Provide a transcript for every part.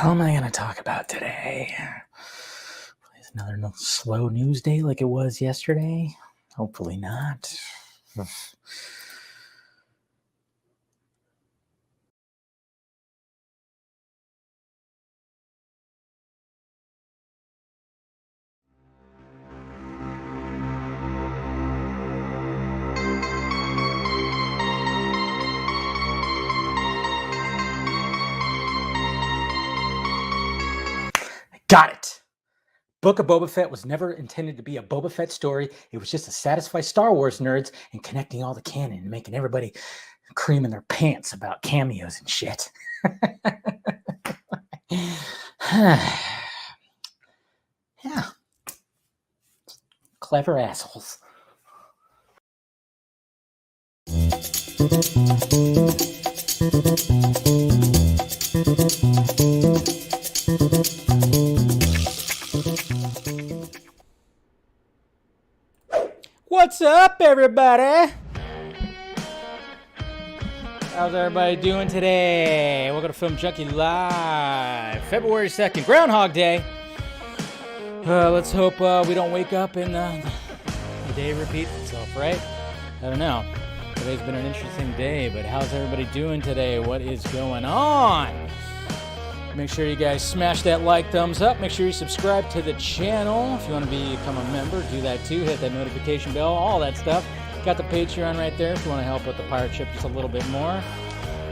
hell am I going to talk about today? Is another slow news day like it was yesterday? Hopefully not. Got it. Book of Boba Fett was never intended to be a Boba Fett story. It was just to satisfy Star Wars nerds and connecting all the canon and making everybody cream in their pants about cameos and shit. Yeah. Clever assholes. What's up, everybody? How's everybody doing today? Welcome to Film Junkee Live, February 2nd, Groundhog Day. Let's hope we don't wake up and the day repeats itself, right? I don't know. Today's been an interesting day, but how's everybody doing today? What is going on? Make sure you guys smash that like, thumbs up. Make sure you subscribe to the channel. If you want to become a member, do that too. Hit that notification bell, all that stuff. Got the Patreon right there if you want to help with the pirate ship just a little bit more.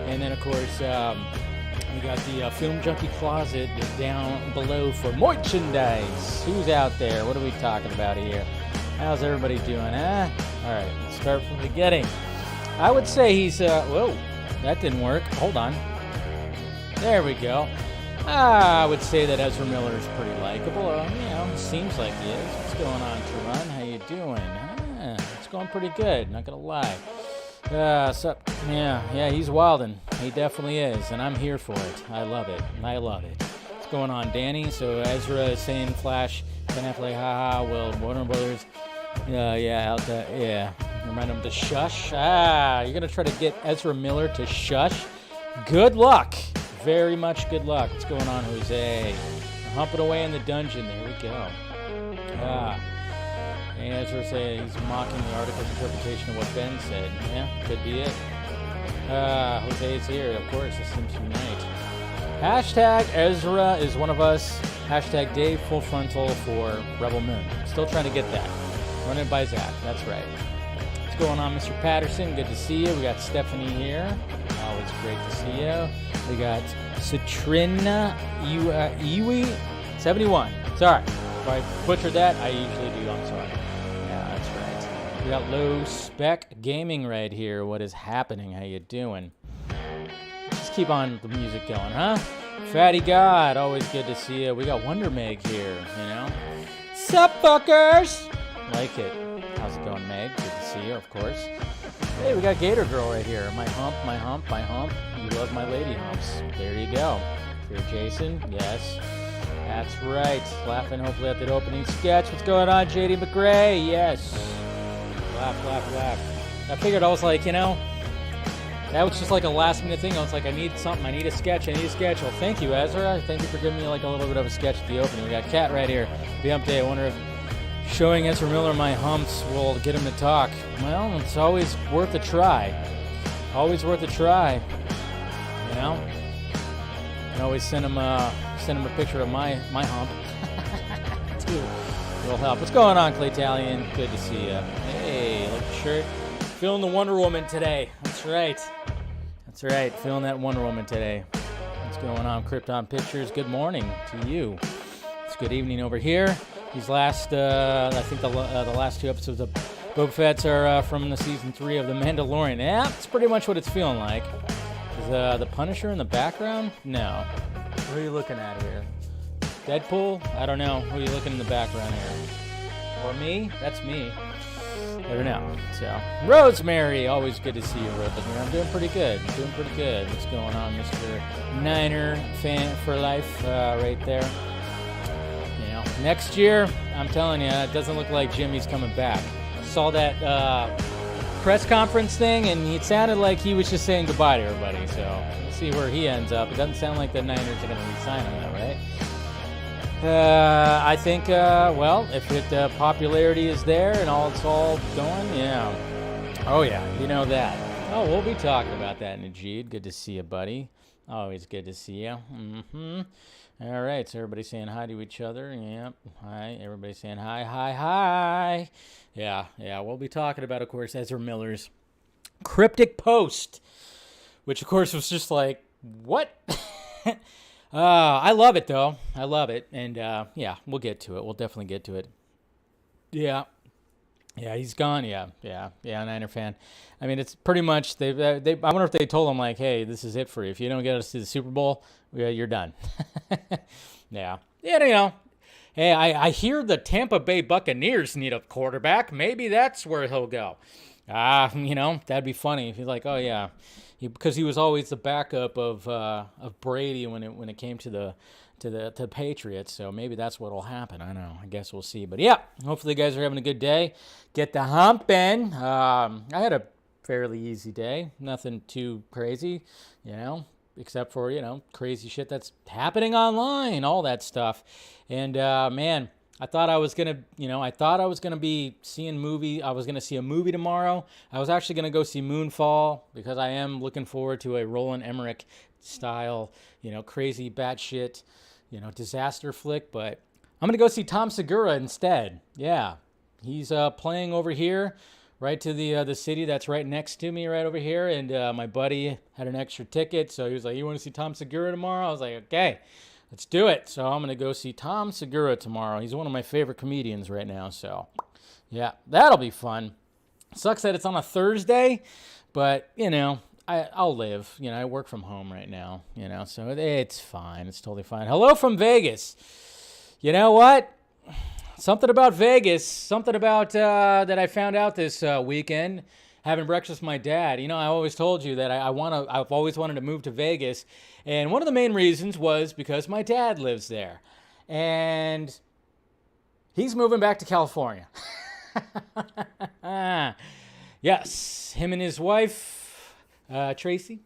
And then, of course, we got the Film Junkee Closet down below for merchandise. Who's out there? What are we talking about here? How's everybody doing, huh? All right, let's start from the beginning. I would say he's, whoa, that didn't work. Hold on. There we go. I would say that Ezra Miller is pretty likable. Seems like he is. What's going on, Teron? How you doing? It's going pretty good, not gonna lie. Yeah, he's wildin'. He definitely is, and I'm here for it. I love it. What's going on, Danny? So Ezra is saying Flash, Ben Affleck, haha, well, Warner Brothers, remind him to shush. You're gonna try to get Ezra Miller to shush? Good luck. Very much good luck. What's going on, Jose? Humping away in the dungeon. There we go. And Ezra said he's mocking the article's interpretation of what Ben said. Yeah, could be it. Jose is here. Of course, this seems unite. Hashtag Ezra is one of us. Hashtag Dave Full Frontal for Rebel Moon. Still trying to get that. Running by ZACK. That's right. What's going on, Mr. Patterson? Good to see you. We got Stephanie here. Always great to see you. We got Citrina Iwi 71. Sorry. If I butchered that, I usually do. I'm sorry. Yeah, that's right. We got Low Spec Gaming right here. What is happening? How you doing? Just keep on the music going, huh? Fatty God, always good to see you. We got Wonder Meg here, you know. Sup, fuckers? Like it. How's it going, Meg? Good to see you, of course. Hey, we got Gator Girl right here. My hump, my hump, my hump. You love my lady humps. There you go. Here, Jason. Yes. That's right. Laughing hopefully at that opening sketch. What's going on, JD McRae? Yes. Laugh. I figured I was like, that was just like a last minute thing. I was like, I need something. I need a sketch. Well, thank you, Ezra. Thank you for giving me like a little bit of a sketch at the opening. We got Kat right here. The hump day. I wonder if showing Ezra Miller my humps will get him to talk. Well, it's always worth a try. Always worth a try. You know? I can always send him a picture of my hump. Too. It'll help. What's going on, Clay Italian? Good to see you. Hey, like the shirt. Feeling the Wonder Woman today. That's right. Feeling that Wonder Woman today. What's going on, Krypton Pictures? Good morning to you. It's good evening over here. These last, I think the last two episodes of Boba Fett's are from the season 3 of The Mandalorian. Yeah, that's pretty much what it's feeling like. Is the Punisher in the background? No. What are you looking at here? Deadpool? I don't know. Who are you looking in the background here? Or me? That's me. I don't know. So, Rosemary, always good to see you, Rosemary. I'm doing pretty good. What's going on, Mr. Niner fan for life, right there? Next year, I'm telling you, it doesn't look like Jimmy's coming back. Saw that press conference thing, and it sounded like he was just saying goodbye to everybody. So we'll see where he ends up. It doesn't sound like the Niners are going to re-sign him, though, right? I think, well, if popularity is there and it's all going, yeah. Oh, yeah, you know that. Oh, we'll be talking about that, Najid. Good to see you, buddy. Always good to see you. All right, so everybody saying hi to each other. Yep, hi. Everybody saying hi, hi, hi. Yeah, we'll be talking about, of course, Ezra Miller's Cryptic post, which, of course, was just like, what? I love it, though. I love it. And, yeah, we'll get to it. We'll definitely get to it. Yeah, he's gone. Yeah, Niner fan. I mean, it's pretty much, I wonder if they told him, like, hey, this is it for you. If you don't get us to the Super Bowl, you're done. Yeah, you know. Hey, I hear the Tampa Bay Buccaneers need a quarterback. Maybe that's where he'll go. You know, that'd be funny if he's like, oh, yeah. Because he was always the backup of Brady when it came to the Patriots, so maybe that's what'll happen. I don't know. I guess we'll see. But yeah, hopefully you guys are having a good day. Get the humping. I had a fairly easy day. Nothing too crazy, you know, except for, you know, crazy shit that's happening online, all that stuff. And man, I thought I was gonna be seeing movie. I was gonna see a movie tomorrow. I was actually gonna go see Moonfall because I am looking forward to a Roland Emmerich style, you know, crazy batshit, you know, disaster flick. But I'm gonna go see Tom Segura instead. Yeah, he's playing over here, right to the city that's right next to me, right over here. And my buddy had an extra ticket, so he was like, "You want to see Tom Segura tomorrow?" I was like, "Okay. Let's do it." So I'm going to go see Tom Segura tomorrow. He's one of my favorite comedians right now. So, yeah, that'll be fun. Sucks that it's on a Thursday, but, you know, I'll live. You know, I work from home right now, you know, so it's fine. It's totally fine. Hello from Vegas. You know what? Something about Vegas, something about that I found out this weekend. Having breakfast with my dad. You know, I always told you that I've always wanted to move to Vegas. And one of the main reasons was because my dad lives there. And he's moving back to California. Yes, him and his wife, Tracy,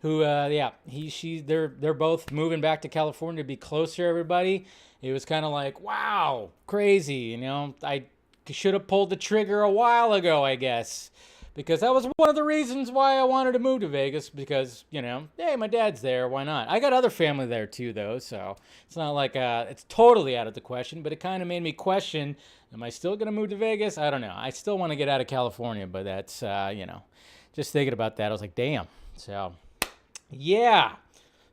who, they're both moving back to California to be closer to everybody. It was kind of like, wow, crazy. You know, I should have pulled the trigger a while ago, I guess. Because that was one of the reasons why I wanted to move to Vegas, because, you know, hey, my dad's there, why not? I got other family there too, though, so it's not like it's totally out of the question, but it kind of made me question, am I still going to move to Vegas? I don't know. I still want to get out of California, but that's, you know, just thinking about that, I was like, damn. So, yeah,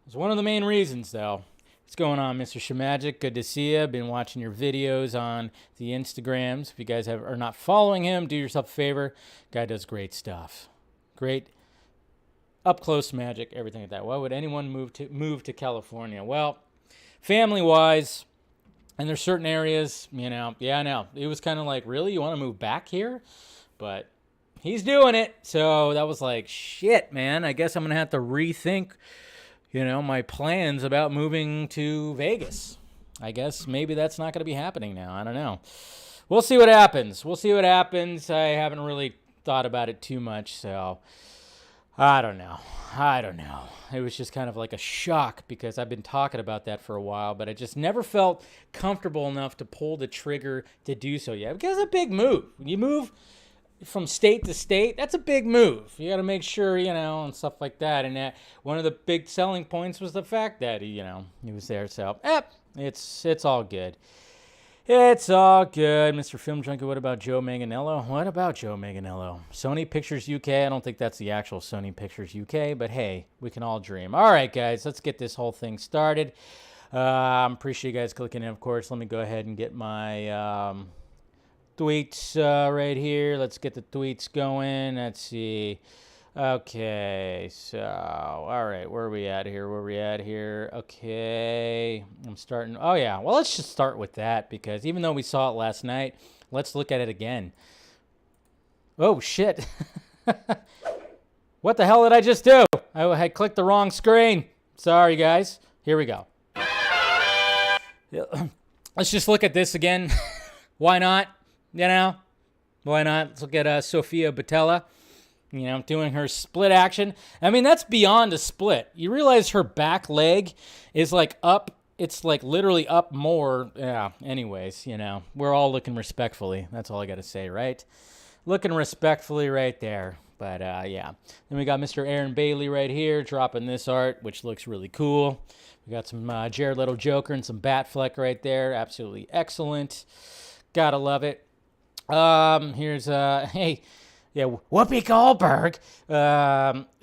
it's one of the main reasons, though. What's going on, Mr. Shemagic? Good to see you. Been watching your videos on the Instagrams. If you guys are not following him, do yourself a favor. Guy does great stuff. Great up-close magic, everything like that. Why would anyone move to California? Well, family-wise, and there's certain areas, you know, yeah, I know. It was kind of like, really? You want to move back here? But he's doing it. So that was like, shit, man. I guess I'm going to have to rethink, you know, my plans about moving to Vegas. I guess maybe that's not going to be happening now. I don't know. We'll see what happens. I haven't really thought about it too much, so I don't know. It was just kind of like a shock because I've been talking about that for a while, but I just never felt comfortable enough to pull the trigger to do so yet. Because it's a big move. When you move from state to state, that's a big move. You got to make sure, you know, and stuff like that. And that one of the big selling points was the fact that he was there. So, it's all good. It's all good, Mr. Film Junkie. What about Joe Manganiello? Sony Pictures UK. I don't think that's the actual Sony Pictures UK, but hey, we can all dream. All right, guys, let's get this whole thing started. Appreciate you guys clicking in, of course. Let me go ahead and get my tweets right here. Let's get the tweets going. Let's see. Okay, so, all right, where are we at here? Okay, I'm starting. Oh, yeah, well, let's just start with that because even though we saw it last night, let's look at it again. Oh, shit. What the hell did I just do? I had clicked the wrong screen. Sorry, guys. Here we go. Let's just look at this again. Why not? You know, why not? Let's look at Sofia Boutella. you know, doing her split action. I mean, that's beyond a split. You realize her back leg is like up. It's like literally up more. Yeah, anyways, you know, we're all looking respectfully. That's all I got to say, right? Looking respectfully right there. But, yeah. Then we got Mr. Aaron Bailey right here dropping this art, which looks really cool. We got some Jared Leto Joker and some Batfleck right there. Absolutely excellent. Gotta love it. Here's, hey, yeah, Whoopi Goldberg.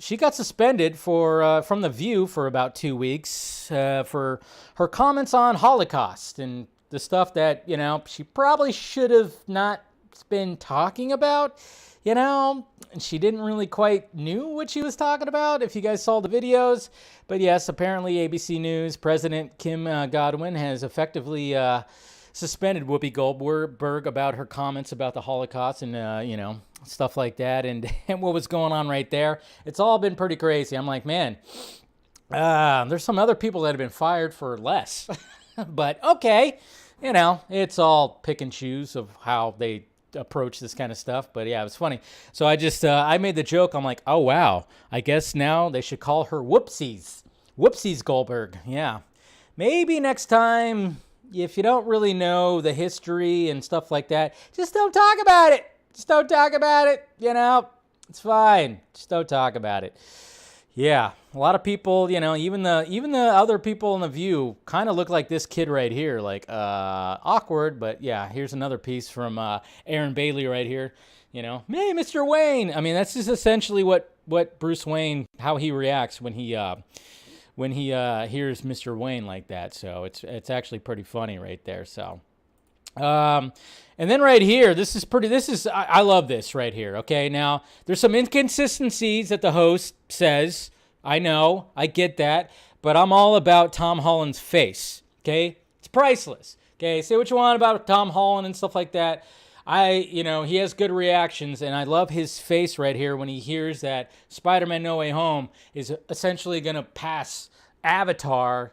She got suspended from The View for about 2 weeks for her comments on Holocaust and the stuff that, you know, she probably should have not been talking about, you know, and she didn't really quite knew what she was talking about, if you guys saw the videos. But yes, apparently ABC News President Kim Godwin has effectively suspended Whoopi Goldberg about her comments about the Holocaust and, you know, stuff like that, and what was going on right there. It's all been pretty crazy. I'm like, man, there's some other people that have been fired for less. But okay, you know, it's all pick and choose of how they approach this kind of stuff. But yeah, it was funny. So I just I made the joke. I'm like, oh wow, I guess now they should call her Whoopsies Goldberg. Yeah, maybe next time, if you don't really know the history and stuff like that, just don't talk about it. Just don't talk about it, you know. It's fine. Just don't talk about it. Yeah, a lot of people, you know, even the other people in The View kind of look like this kid right here, like awkward. But yeah, here's another piece from Aaron Bailey right here. You know, hey, Mr. Wayne. I mean, that's just essentially what Bruce Wayne, how he reacts when he hears Mr. Wayne like that. So it's actually pretty funny right there. So. And then right here, I love this right here. Okay. Now there's some inconsistencies that the host says. I know, I get that, but I'm all about Tom Holland's face. Okay. It's priceless. Okay. Say what you want about Tom Holland and stuff like that. You know, he has good reactions, and I love his face right here when he hears that Spider-Man No Way Home is essentially going to pass Avatar,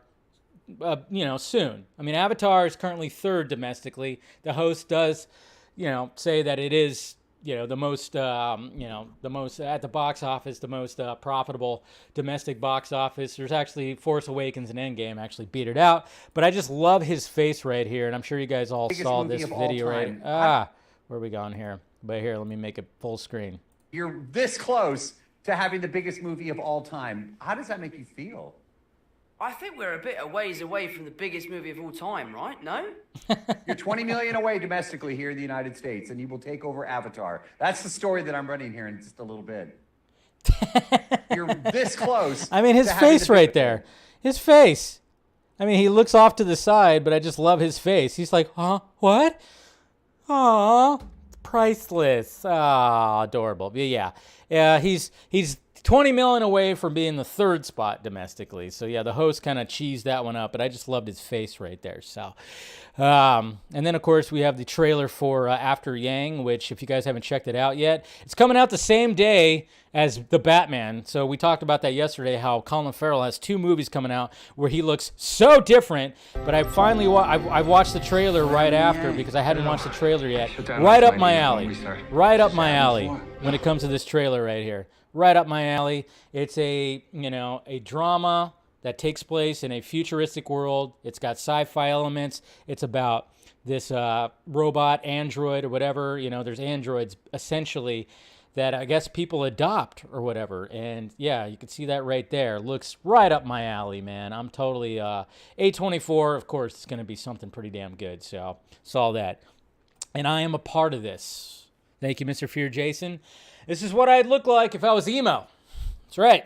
you know, soon. I mean, Avatar is currently third domestically. The host does, you know, say that it is, you know, the most, the most at the box office, the most profitable domestic box office. There's actually Force Awakens and Endgame actually beat it out. But I just love his face right here, and I'm sure you guys all saw this video, right? Where are we going here? But here, let me make it full screen. You're this close to having the biggest movie of all time. How does that make you feel? I think we're a bit a ways away from the biggest movie of all time, right? No? You're 20 million away domestically here in the United States, and you will take over Avatar. That's the story that I'm running here in just a little bit. You're this close. I mean, his face right there. His face. I mean, he looks off to the side, but I just love his face. He's like, huh? What? Aw, priceless. Ah, adorable. But yeah, he's 20 million away from being the third spot domestically. So yeah, the host kind of cheesed that one up, but I just loved his face right there. So, and then of course we have the trailer for After Yang, which if you guys haven't checked it out yet, it's coming out the same day as the Batman. So we talked about that yesterday, how Colin Farrell has 2 movies coming out where he looks so different. But I finally I watched the trailer right after because I hadn't watched the trailer yet. Right up my alley. Right up my alley when it comes to this trailer right here. Right up my alley. It's a drama that takes place in a futuristic world. It's got sci-fi elements. It's about this robot, android, or whatever. You know, there's androids essentially that I guess people adopt or whatever. And yeah, you can see that right there. Looks right up my alley, man. I'm totally A24. Of course, it's going to be something pretty damn good. So saw that, and I am a part of this. Thank you, Mr. Fear Jason. This is what I'd look like if I was emo. That's right.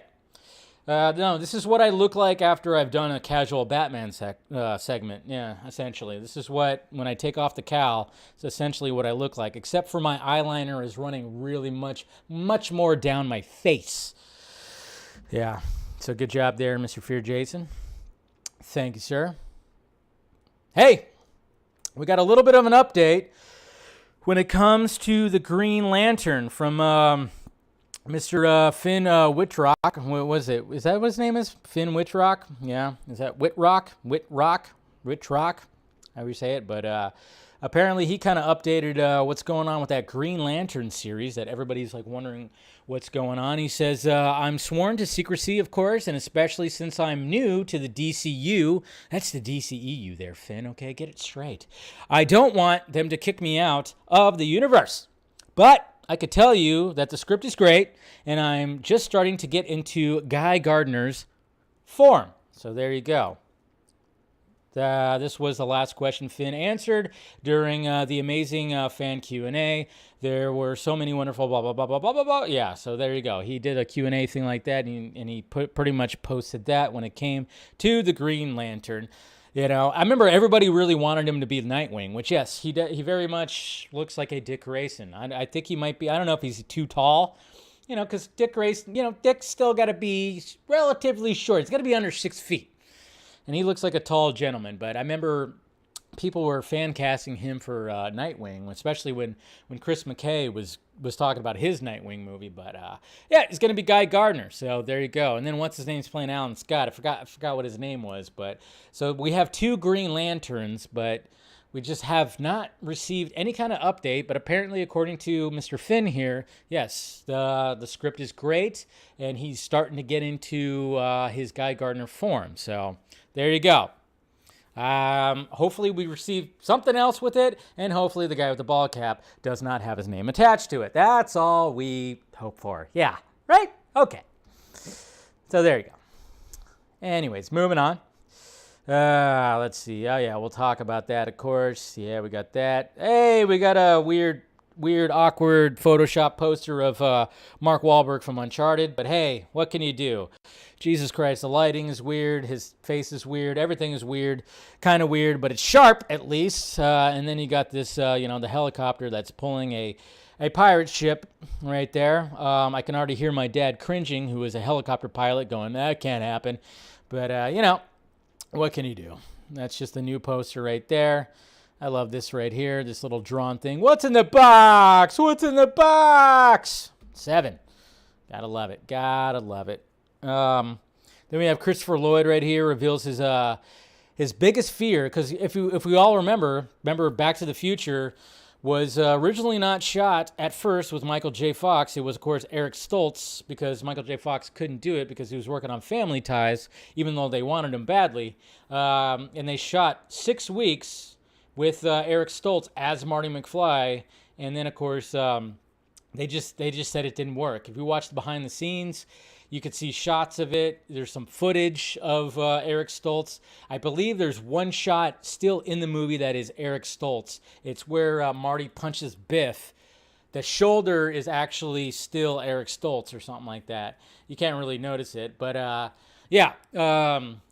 No, this is what I look like after I've done a casual Batman segment. Yeah, essentially. This is what, when I take off the cowl, it's essentially what I look like, except for my eyeliner is running really much more down my face. Yeah, so good job there, Mr. Fear Jason. Thank you, sir. Hey, we got a little bit of an update when it comes to the Green Lantern from Mr. Finn Wittrock. What was it? Is that what his name is? Finn Wittrock? Yeah. Is that Wittrock? Wittrock? However you say it. But apparently he kind of updated what's going on with that Green Lantern series that everybody's like wondering what's going on. He says, I'm sworn to secrecy, of course, and especially since I'm new to the DCU. That's the DCEU there, Finn, okay? Get it straight. I don't want them to kick me out of the universe. But I could tell you that the script is great, and I'm just starting to get into Guy Gardner's form. So there you go. This was the last question Finn answered during the amazing fan Q&A. There were so many wonderful blah, blah, blah, blah, blah, blah, blah. Yeah, so there you go. He did a Q&A thing like that, and he pretty much posted that when it came to the Green Lantern. You know, I remember everybody really wanted him to be Nightwing, which, yes, he very much looks like a Dick Grayson. I think he might be, I don't know if he's too tall, you know, because Dick Grayson, you know, Dick's still got to be relatively short. He's got to be under 6 feet. And he looks like a tall gentleman, but I remember people were fan casting him for Nightwing, especially when Chris McKay was talking about his Nightwing movie. But yeah, it's going to be Guy Gardner. So there you go. And then what's his name's playing Alan Scott? I forgot what his name was. But so we have 2 Green Lanterns, but we just have not received any kind of update. But apparently, according to Mr. Finn here, yes, the script is great, and he's starting to get into his Guy Gardner form. So there you go. Hopefully we receive something else with it, and hopefully the guy with the ball cap does not have his name attached to it. That's all we hope for. Yeah, right? Okay. So there you go. Anyways, moving on. Let's see. Oh, yeah, we'll talk about that, of course. Yeah, we got that. Hey, we got a weird, awkward Photoshop poster of Mark Wahlberg from Uncharted. But hey, what can you do? Jesus Christ, the lighting is weird. His face is weird. Everything is weird. Kind of weird, but it's sharp at least. And then you got this, the helicopter that's pulling a pirate ship right there. I can already hear my dad cringing, who is a helicopter pilot, going, that can't happen. But, what can you do? That's just the new poster right there. I love this right here, this little drawn thing. What's in the box? What's in the box? 7. Gotta love it. Gotta love it. Then we have Christopher Lloyd right here, reveals his biggest fear, because if we all remember Back to the Future was originally not shot at first with Michael J. Fox. It was, of course, Eric Stoltz, because Michael J. Fox couldn't do it because he was working on Family Ties, even though they wanted him badly. And they shot 6 weeks with Eric Stoltz as Marty McFly, and then, of course, they just said it didn't work. If you watch the behind the scenes, you could see shots of it. There's some footage of Eric Stoltz. I believe there's one shot still in the movie that is Eric Stoltz. It's where Marty punches Biff. The shoulder is actually still Eric Stoltz or something like that. You can't really notice it. But,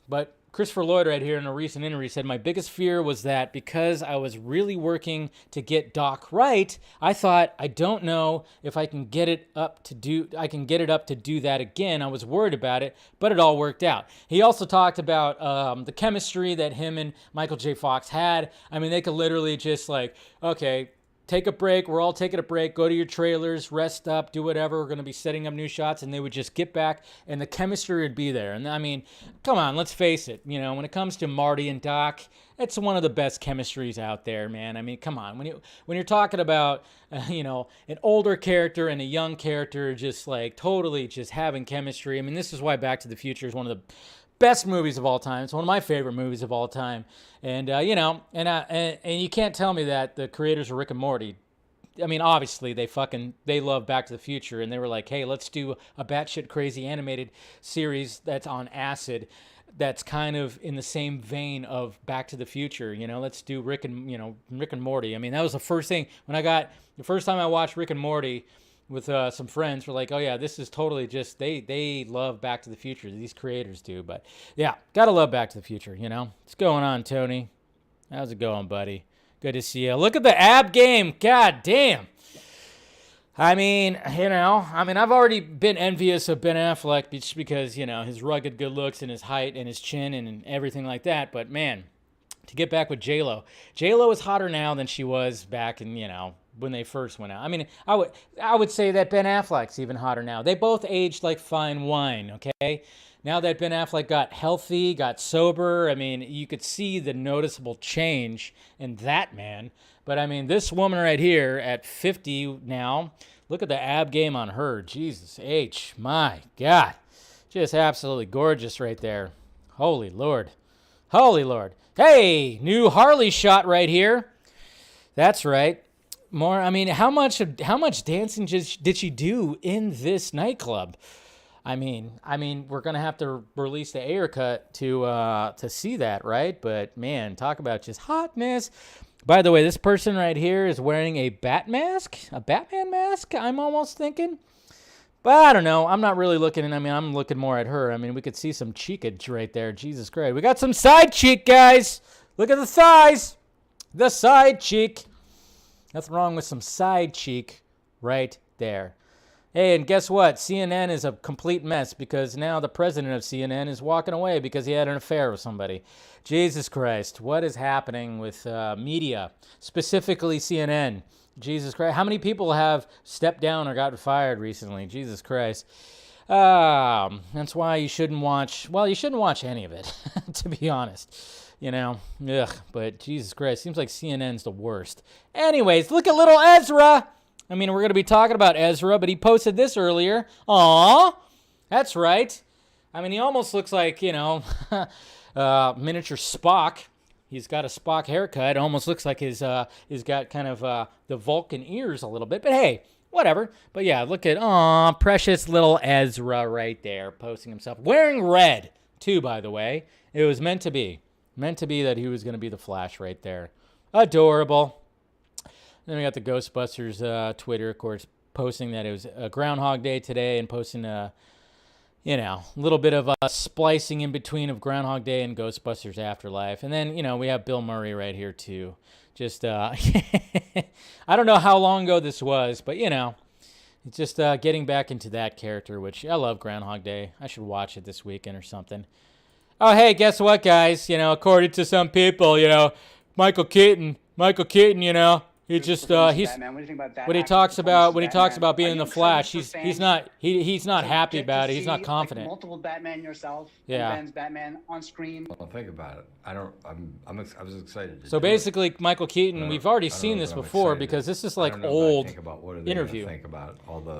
but Christopher Lloyd right here in a recent interview said, my biggest fear was that because I was really working to get Doc right, I thought, I don't know if I can get it up to do that again. I was worried about it, but it all worked out. He also talked about the chemistry that him and Michael J. Fox had. I mean, they could literally just like, okay, take a break. We're all taking a break. Go to your trailers, rest up, do whatever. We're going to be setting up new shots. And they would just get back, and the chemistry would be there. And I mean, come on, let's face it. You know, when it comes to Marty and Doc, it's one of the best chemistries out there, man. I mean, come on. When you're talking about, an older character and a young character just like totally just having chemistry. I mean, this is why Back to the Future is one of the best movies of all time. It's one of my favorite movies of all time. And, and you can't tell me that the creators of Rick and Morty, I mean, obviously they love Back to the Future, and they were like, hey, let's do a batshit crazy animated series that's on acid, that's kind of in the same vein of Back to the Future. Let's do Rick and Morty. I mean, that was the first thing the first time I watched Rick and Morty with some friends. We're like, oh yeah, this is totally just, they love Back to the Future. These creators do. But yeah, gotta love Back to the Future, What's going on, Tony? How's it going, buddy? Good to see you. Look at the ab game. God damn. I mean, I've already been envious of Ben Affleck just because, his rugged good looks and his height and his chin and everything like that. But man, to get back with J-Lo. J-Lo is hotter now than she was back in, when they first went out. I mean, I would say that Ben Affleck's even hotter now. They both aged like fine wine, okay? now that Ben Affleck got healthy, got sober, I mean, you could see the noticeable change in that man. But I mean, this woman right here at 50 now, look at the ab game on her. Jesus H, my God. Just absolutely gorgeous right there. Holy Lord. Holy Lord. Hey, new Harley shot right here. That's right. More, I mean, how much dancing did she do in this nightclub? I mean, we're gonna have to release the Ayer cut to see that, right? But man, talk about just hotness. By the way, this person right here is wearing a Batman mask. I'm almost thinking, but I don't know. I'm not really looking. I mean, I'm looking more at her. I mean, we could see some cheekage right there. Jesus Christ, we got some side cheek, guys. Look at the thighs, the side cheek. Nothing wrong with some side cheek right there. Hey, and guess what? CNN is a complete mess because now the president of CNN is walking away because he had an affair with somebody. Jesus Christ, what is happening with media, specifically CNN? Jesus Christ, how many people have stepped down or gotten fired recently? Jesus Christ. That's why you shouldn't watch, well, you shouldn't watch any of it, to be honest. You know, ugh, but Jesus Christ, seems like CNN's the worst. Anyways, look at little Ezra. I mean, we're going to be talking about Ezra, but he posted this earlier. Aww, that's right. I mean, he almost looks like, you know, miniature Spock. He's got a Spock haircut. It almost looks like he's got kind of the Vulcan ears a little bit. But hey, whatever. But yeah, look at, precious little Ezra right there posting himself. Wearing red, too, by the way. It was meant to be. Meant to be that he was going to be the Flash right there. Adorable. Then we got the Ghostbusters Twitter, of course, posting that it was a Groundhog Day today and posting a little bit of splicing in between of Groundhog Day and Ghostbusters Afterlife. And then, we have Bill Murray right here, too. Just, I don't know how long ago this was, but, it's just getting back into that character, which I love Groundhog Day. I should watch it this weekend or something. Oh, hey, guess what, guys? According to some people, Michael Keaton, he just when he talks about being in the Flash, he's not happy about it. He's not confident. Multiple Batman yourself. Yeah. Ben's Batman on screen. Well, think about it. I was excited. So basically, Michael Keaton, we've already seen this before because this is like old interview.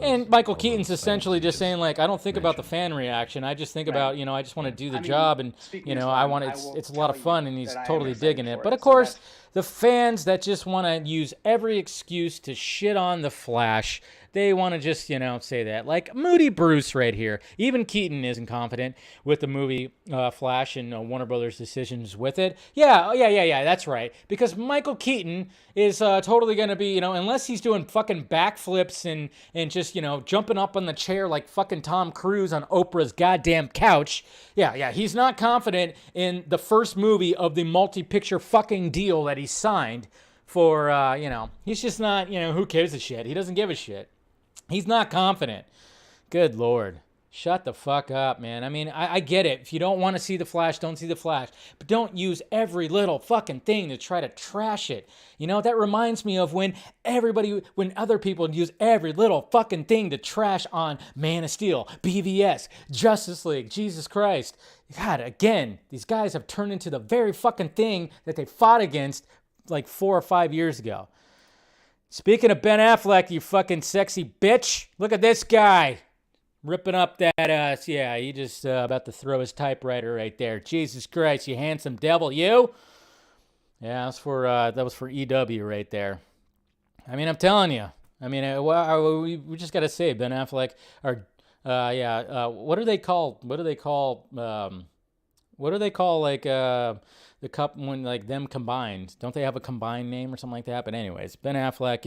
And Michael Keaton's essentially just saying like, I don't think about the fan reaction. I just think about, I just want to do the job and, I want it's a lot of fun and he's totally digging it. But of course, the fans that just want to use every excuse to shit on the Flash, they want to just, say that. Like Moody Bruce right here. Even Keaton isn't confident with the movie Flash and Warner Brothers' decisions with it. Yeah, that's right. Because Michael Keaton is totally going to be, unless he's doing fucking backflips and just, jumping up on the chair like fucking Tom Cruise on Oprah's goddamn couch. Yeah, he's not confident in the first movie of the multi-picture fucking deal that he signed for, he's just not, who cares a shit? He doesn't give a shit. He's not confident. Good Lord. Shut the fuck up, man. I mean, I get it. If you don't want to see the Flash, don't see the Flash. But don't use every little fucking thing to try to trash it. That reminds me of when other people use every little fucking thing to trash on Man of Steel, BVS, Justice League, Jesus Christ. God, again, these guys have turned into the very fucking thing that they fought against like 4 or 5 years ago. Speaking of Ben Affleck, you fucking sexy bitch, look at this guy ripping up that, he just about to throw his typewriter right there. Jesus Christ, you handsome devil, you. Yeah, that was for EW right there. I mean, I'm telling you. I mean, we just got to say Ben Affleck, what do they call like, the couple when like them combined? Don't they have a combined name or something like that? But anyways, Ben Affleck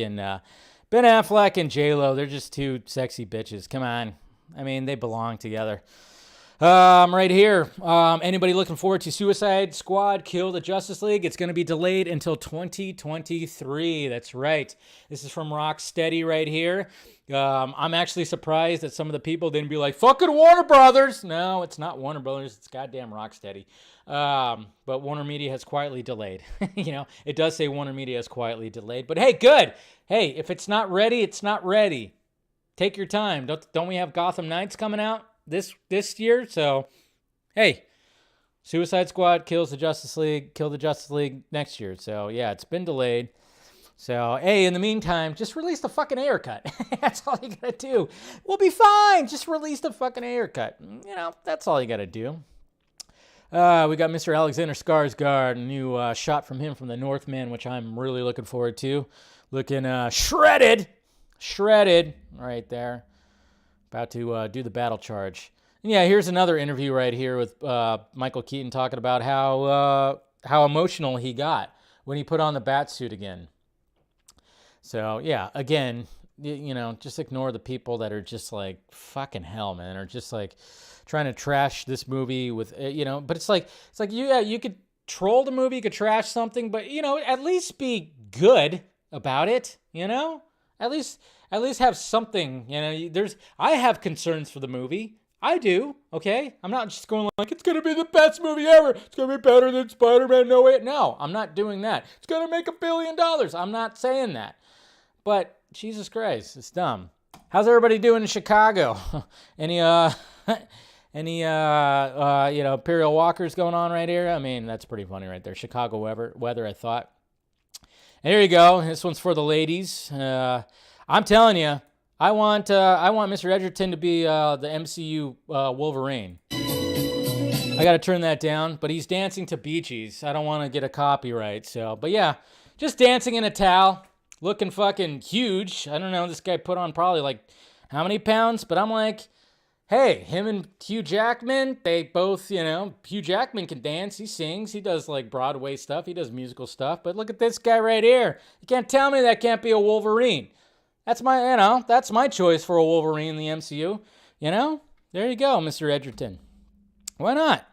and J-Lo, they're just two sexy bitches. Come on. I mean, they belong together. Right here. Anybody looking forward to Suicide Squad Kill the Justice League? It's going to be delayed until 2023. That's right. This is from Rocksteady right here. I'm actually surprised that some of the people didn't be like, fucking Warner Brothers. No, it's not Warner Brothers. It's goddamn Rocksteady. But Warner Media has quietly delayed. It does say Warner Media has quietly delayed. But hey, good. Hey, if it's not ready, it's not ready. Take your time. Don't we have Gotham Knights coming out this year? So hey, Suicide Squad kills the Justice League, kill the Justice League next year. So, yeah, it's been delayed. So, hey, in the meantime, just release the fucking Ayer cut. That's all you gotta do. We'll be fine. Just release the fucking Ayer cut. You know, that's all you gotta do. We got Mr. Alexander Skarsgård, a new shot from him from the Northman, which I'm really looking forward to. Looking shredded right there. About to do the battle charge. And yeah, here's another interview right here with Michael Keaton talking about how emotional he got when he put on the bat suit again. So yeah, again, you know, just ignore the people that are just like fucking hell, man, or just like trying to trash this movie with, you know. But it's like you could troll the movie, you could trash something, but you know, at least be good about it, you know. At least have something, you know. I have concerns for the movie. I do, okay? I'm not just going like, it's going to be the best movie ever. It's going to be better than Spider-Man No Way. No, I'm not doing that. It's going to make $1 billion. I'm not saying that. But Jesus Christ, it's dumb. How's everybody doing in Chicago? Any you know, Imperial Walkers going on right here? I mean, that's pretty funny right there. Chicago weather, I thought. And here you go. This one's for the ladies. I'm telling you, I want Mr. Edgerton to be the MCU Wolverine. I got to turn that down, but he's dancing to Bee Gees. I don't want to get a copyright. So, but yeah, just dancing in a towel, looking fucking huge. I don't know. This guy put on probably like how many pounds? But I'm like, hey, him and Hugh Jackman, they both, you know, Hugh Jackman can dance. He sings. He does like Broadway stuff. He does musical stuff. But look at this guy right here. You can't tell me that can't be a Wolverine. That's my choice for a Wolverine in the MCU. You know, there you go, Mr. Edgerton. Why not?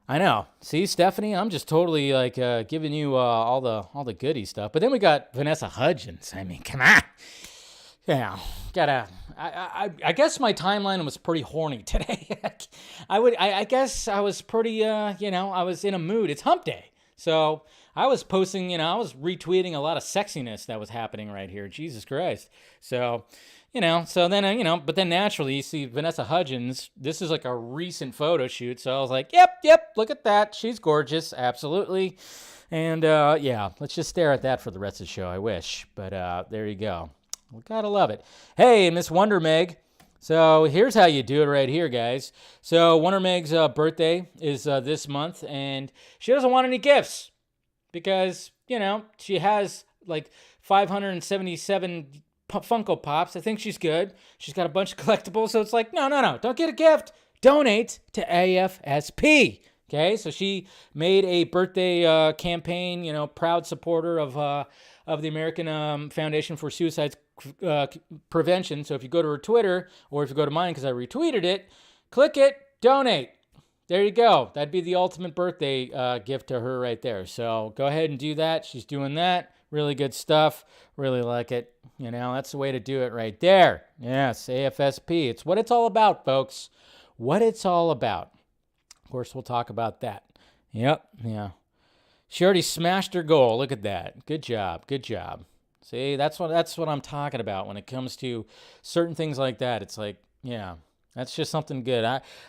I know. See, Stephanie, I'm just totally like giving you all the goody stuff. But then we got Vanessa Hudgens. I mean, come on. Yeah, I guess my timeline was pretty horny today. I guess I was pretty, you know, I was in a mood. It's hump day. So I was posting, you know, I was retweeting a lot of sexiness that was happening right here. Jesus Christ. So, you know, so then, you know, but then naturally you see Vanessa Hudgens. This is like a recent photo shoot. So I was like, yep, look at that. She's gorgeous. Absolutely. And yeah, let's just stare at that for the rest of the show. I wish. But there you go. We gotta love it. Hey, Miss Wonder Meg. So here's how you do it right here, guys. So Wonder Meg's birthday is this month, and she doesn't want any gifts because, you know, she has like 577 Funko Pops. I think she's good. She's got a bunch of collectibles, so it's like, no, don't get a gift. Donate to AFSP. Okay, so she made a birthday campaign, you know, proud supporter of the American Foundation for Suicide Prevention. So if you go to her Twitter, or if you go to mine because I retweeted it, click it, donate. There you go. That'd be the ultimate birthday gift to her right there. So go ahead and do that. She's doing that. Really good stuff. Really like it. You know, that's the way to do it right there. Yes, AFSP. It's what it's all about, folks. What it's all about. Of course, we'll talk about that. Yep, yeah. She already smashed her goal. Look at that. Good job. See, that's what I'm talking about when it comes to certain things like that. It's like, yeah, that's just something good.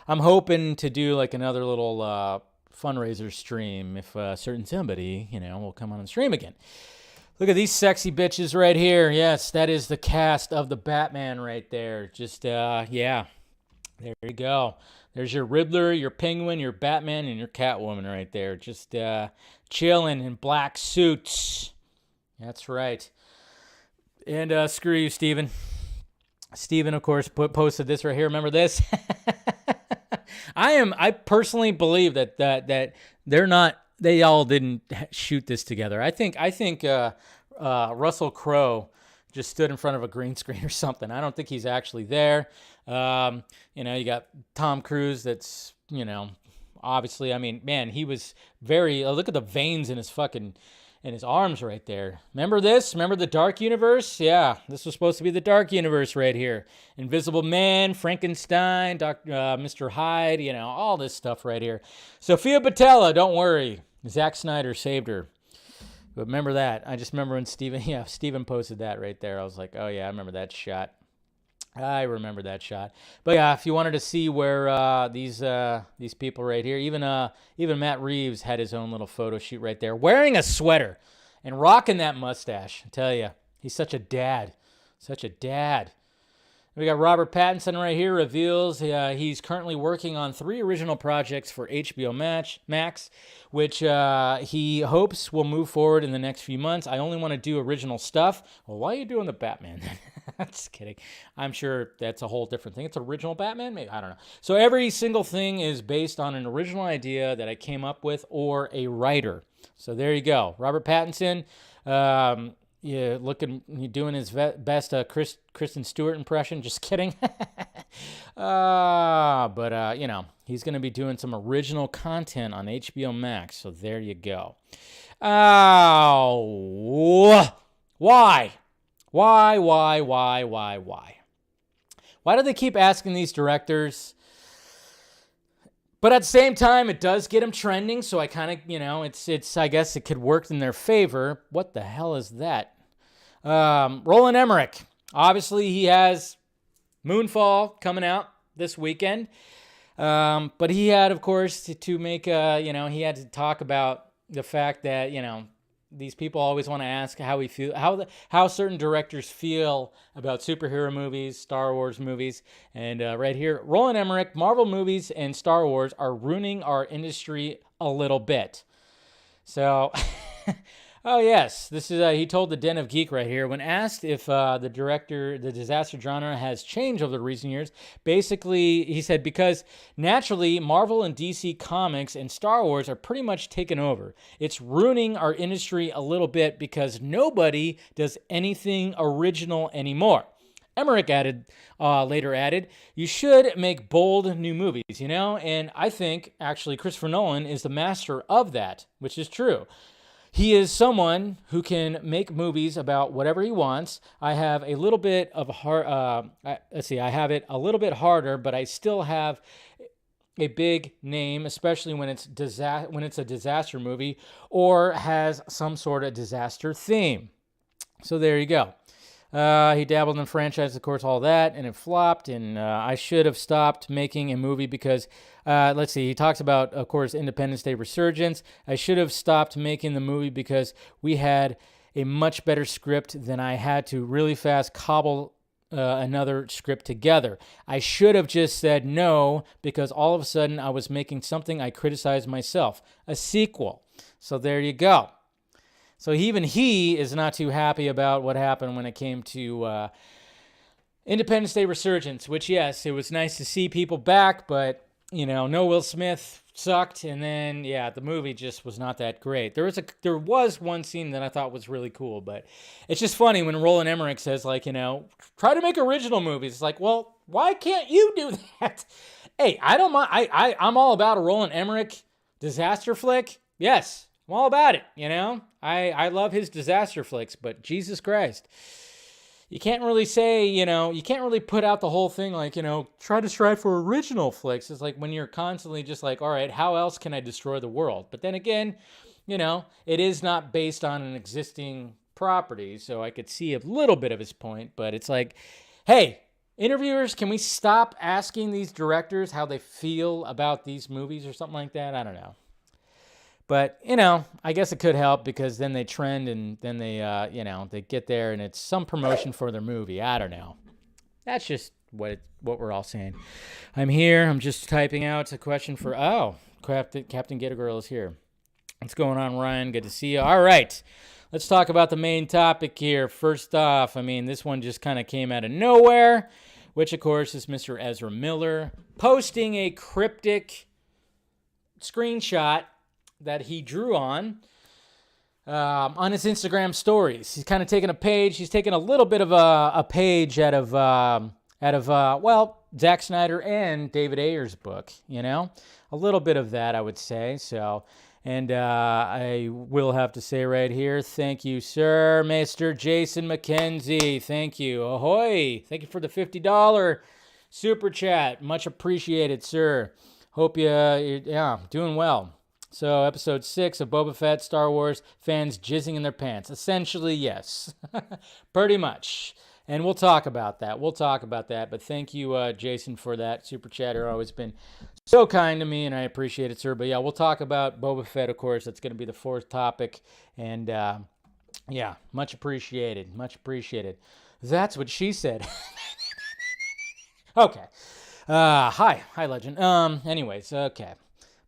I'm hoping to do like another little fundraiser stream if certain somebody, you know, will come on and stream again. Look at these sexy bitches right here. Yes, that is the cast of the Batman right there. Just, yeah, there you go. There's your Riddler, your Penguin, your Batman, and your Catwoman right there. Just chilling in black suits. That's right. And screw you, Steven. Steven, of course, posted this right here. Remember this? I personally believe that they're not. They all didn't shoot this together. I think Russell Crowe just stood in front of a green screen or something. I don't think he's actually there. You know, you got Tom Cruise. That's, you know, obviously. I mean, man, he was very. Look at the veins in his arms right there. Remember this? Remember the Dark Universe? Yeah, this was supposed to be the Dark Universe right here. Invisible Man, Frankenstein, Mr. Hyde, you know, all this stuff right here. Sophia Botella, don't worry. Zack Snyder saved her. But remember that. I just remember when Steven posted that right there. I was like, oh yeah, I remember that shot. I remember that shot. But yeah, if you wanted to see where these people right here, even Matt Reeves had his own little photo shoot right there, wearing a sweater and rocking that mustache. I tell you, he's such a dad. Such a dad. We got Robert Pattinson right here, reveals he's currently working on 3 original projects for HBO Max, which he hopes will move forward in the next few months. I only want to do original stuff. Well, why are you doing the Batman? Just kidding. I'm sure that's a whole different thing. It's original Batman? Maybe. I don't know. So every single thing is based on an original idea that I came up with or a writer. So there you go. Robert Pattinson. Yeah, you're doing his best Kristen Stewart impression. Just kidding. But you know, he's going to be doing some original content on HBO Max. So there you go. Oh, why? Why? Why do they keep asking these directors? But at the same time, it does get them trending, so I kind of, you know, it's. I guess it could work in their favor. What the hell is that? Roland Emmerich. Obviously, he has Moonfall coming out this weekend. But he had, of course, to make you know, he had to talk about the fact that, you know, these people always want to ask how we feel, how certain directors feel about superhero movies, Star Wars movies, and right here, Roland Emmerich, Marvel movies and Star Wars are ruining our industry a little bit. So, oh yes, this is he told the Den of Geek right here when asked if the disaster genre has changed over the recent years. Basically, he said because naturally Marvel and DC Comics and Star Wars are pretty much taken over. It's ruining our industry a little bit because nobody does anything original anymore. Emmerich later added, you should make bold new movies, you know? And I think, actually, Christopher Nolan is the master of that, which is true. He is someone who can make movies about whatever he wants. I have a little bit of I have it a little bit harder, but I still have a big name, especially when it's a disaster movie or has some sort of disaster theme. So there you go. He dabbled in franchise, of course, all that, and it flopped, and I should have stopped making a movie because, let's see, he talks about, of course, Independence Day resurgence. I should have stopped making the movie because we had a much better script than I had to really fast cobble another script together. I should have just said no because all of a sudden I was making something I criticized myself, a sequel. So there you go. So even he is not too happy about what happened when it came to Independence Day Resurgence, which, yes, it was nice to see people back, but, you know, no Will Smith sucked, and then, yeah, the movie just was not that great. There was one scene that I thought was really cool, but it's just funny when Roland Emmerich says, like, you know, try to make original movies. It's like, well, why can't you do that? Hey, I don't mind. I'm all about a Roland Emmerich disaster flick. Yes. I'm all about it, you know? I love his disaster flicks, but Jesus Christ. You can't really say, you know, you can't really put out the whole thing like, you know, try to strive for original flicks. It's like when you're constantly just like, all right, how else can I destroy the world? But then again, you know, it is not based on an existing property, so I could see a little bit of his point, but it's like, hey, interviewers, can we stop asking these directors how they feel about these movies or something like that? I don't know. But, you know, I guess it could help because then they trend and then they, you know, they get there and it's some promotion for their movie. I don't know. That's just what we're all saying. I'm here. I'm just typing out a question for, Captain Get a Girl is here. What's going on, Ryan? Good to see you. All right. Let's talk about the main topic here. First off, I mean, this one just kind of came out of nowhere, which, of course, is Mr. Ezra Miller posting a cryptic screenshot that he drew on his Instagram stories. He's kind of taking a page. He's taking a little bit of a page out of Zack Snyder and David Ayer's book, you know? A little bit of that, I would say. So, and I will have to say right here, thank you, sir, Mr. Jason McKenzie. Thank you. Ahoy. Thank you for the $50 super chat. Much appreciated, sir. Hope you're doing well. So, episode 6 of Boba Fett, Star Wars, fans jizzing in their pants. Essentially, yes. Pretty much. And we'll talk about that. But thank you, Jason, for that super chatter. Always been so kind to me, and I appreciate it, sir. But yeah, we'll talk about Boba Fett, of course. That's going to be the fourth topic. And yeah, much appreciated. That's what she said. Okay. Hi, legend. Anyways, okay.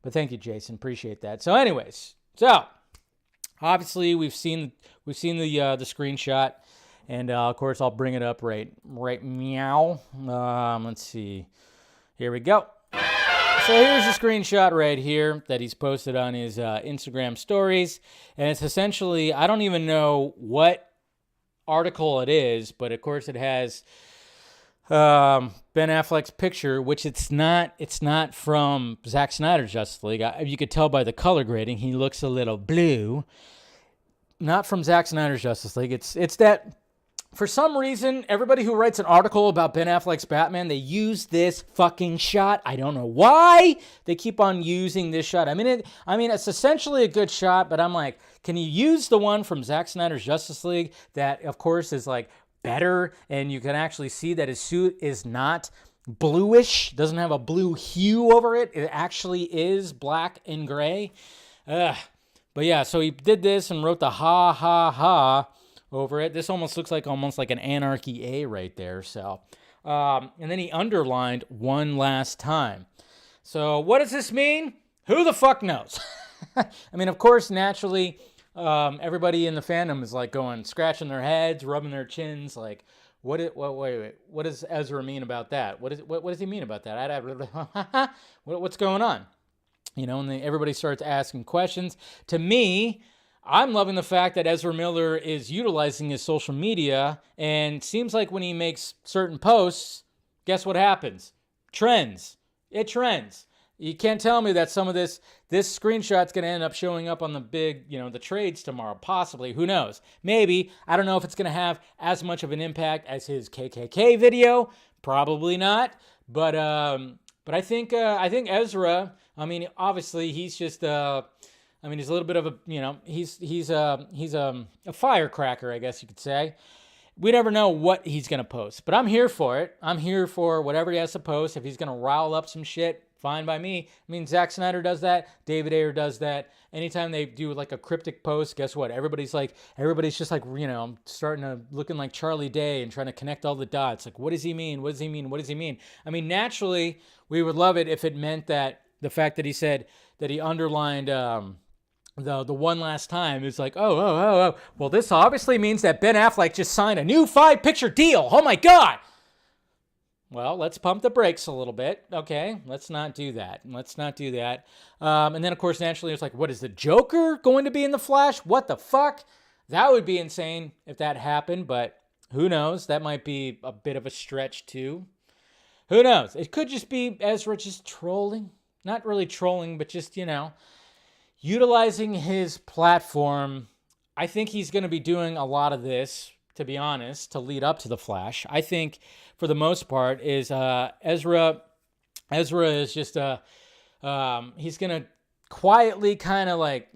But thank you, Jason. Appreciate that. So obviously we've seen the screenshot, and of course I'll bring it up right meow. Let's see. Here we go. So here's a screenshot right here that he's posted on his Instagram stories, and it's essentially, I don't even know what article it is, but of course it has Ben Affleck's picture, which it's not from Zack Snyder's Justice League. You could tell by the color grading, he looks a little blue. Not from Zack Snyder's Justice League. It's that, for some reason, everybody who writes an article about Ben Affleck's Batman, they use this fucking shot. I don't know why they keep on using this shot. I mean, it's essentially a good shot, but I'm like, can you use the one from Zack Snyder's Justice League that, of course, is like better, and you can actually see that his suit is not bluish, doesn't have a blue hue over it. It actually is black and gray. But yeah, so he did this and wrote the ha ha ha over it. This almost looks like an Anarchy A right there. So, and then he underlined one last time. So what does this mean? Who the fuck knows? I mean, of course, naturally, everybody in the fandom is like scratching their heads, rubbing their chins, like, wait, what does Ezra mean about that? What does he mean about that? What's going on? You know, and then everybody starts asking questions. To me, I'm loving the fact that Ezra Miller is utilizing his social media, and seems like when he makes certain posts, guess what happens? Trends. It trends. You can't tell me that some of this screenshot's going to end up showing up on the big, the trades tomorrow. Possibly. Who knows? Maybe. I don't know if it's going to have as much of an impact as his KKK video. Probably not. But I think Ezra, I mean, obviously he's just he's a little bit of a, he's a firecracker, I guess you could say. We never know what he's going to post, but I'm here for it. I'm here for whatever he has to post. If he's going to rile up some shit, fine by me. I mean, Zack Snyder does that. David Ayer does that. Anytime they do like a cryptic post, guess what? Everybody's just like, starting to looking like Charlie Day and trying to connect all the dots. Like, what does he mean? What does he mean? What does he mean? I mean, naturally, we would love it if it meant that the fact that he said that he underlined, the one last time is like, oh. Well, this obviously means that Ben Affleck just signed a new 5-picture deal. Oh my God. Well, let's pump the brakes a little bit. Okay, let's not do that. And then, of course, naturally, it's like, what is the Joker going to be in the Flash? What the fuck? That would be insane if that happened, but who knows? That might be a bit of a stretch, too. Who knows? It could just be Ezra just trolling. Not really trolling, but just, utilizing his platform. I think he's going to be doing a lot of this, to be honest, to lead up to the Flash. I think, for the most part, is Ezra is just he's going to quietly kind of like,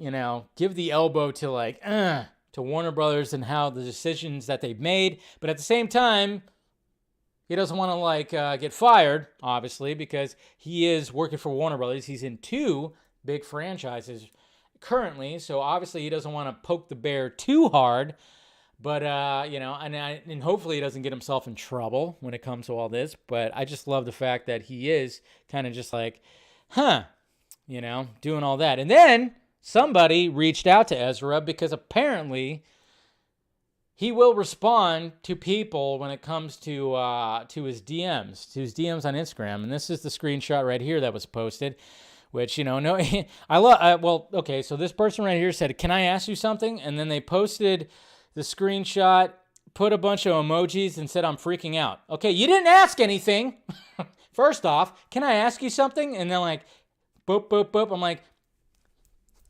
give the elbow to Warner Brothers and how the decisions that they've made. But at the same time, he doesn't want to get fired, obviously, because he is working for Warner Brothers. He's in 2 big franchises currently, so obviously he doesn't want to poke the bear too hard. But, and hopefully he doesn't get himself in trouble when it comes to all this. But I just love the fact that he is kind of just like, doing all that. And then somebody reached out to Ezra because apparently he will respond to people when it comes to his DMs on Instagram. And this is the screenshot right here that was posted. Which, I love. Okay, so this person right here said, "Can I ask you something?" And then they posted the screenshot, put a bunch of emojis, and said, "I'm freaking out." Okay, you didn't ask anything. First off, can I ask you something? And then boop, boop, boop. I'm like,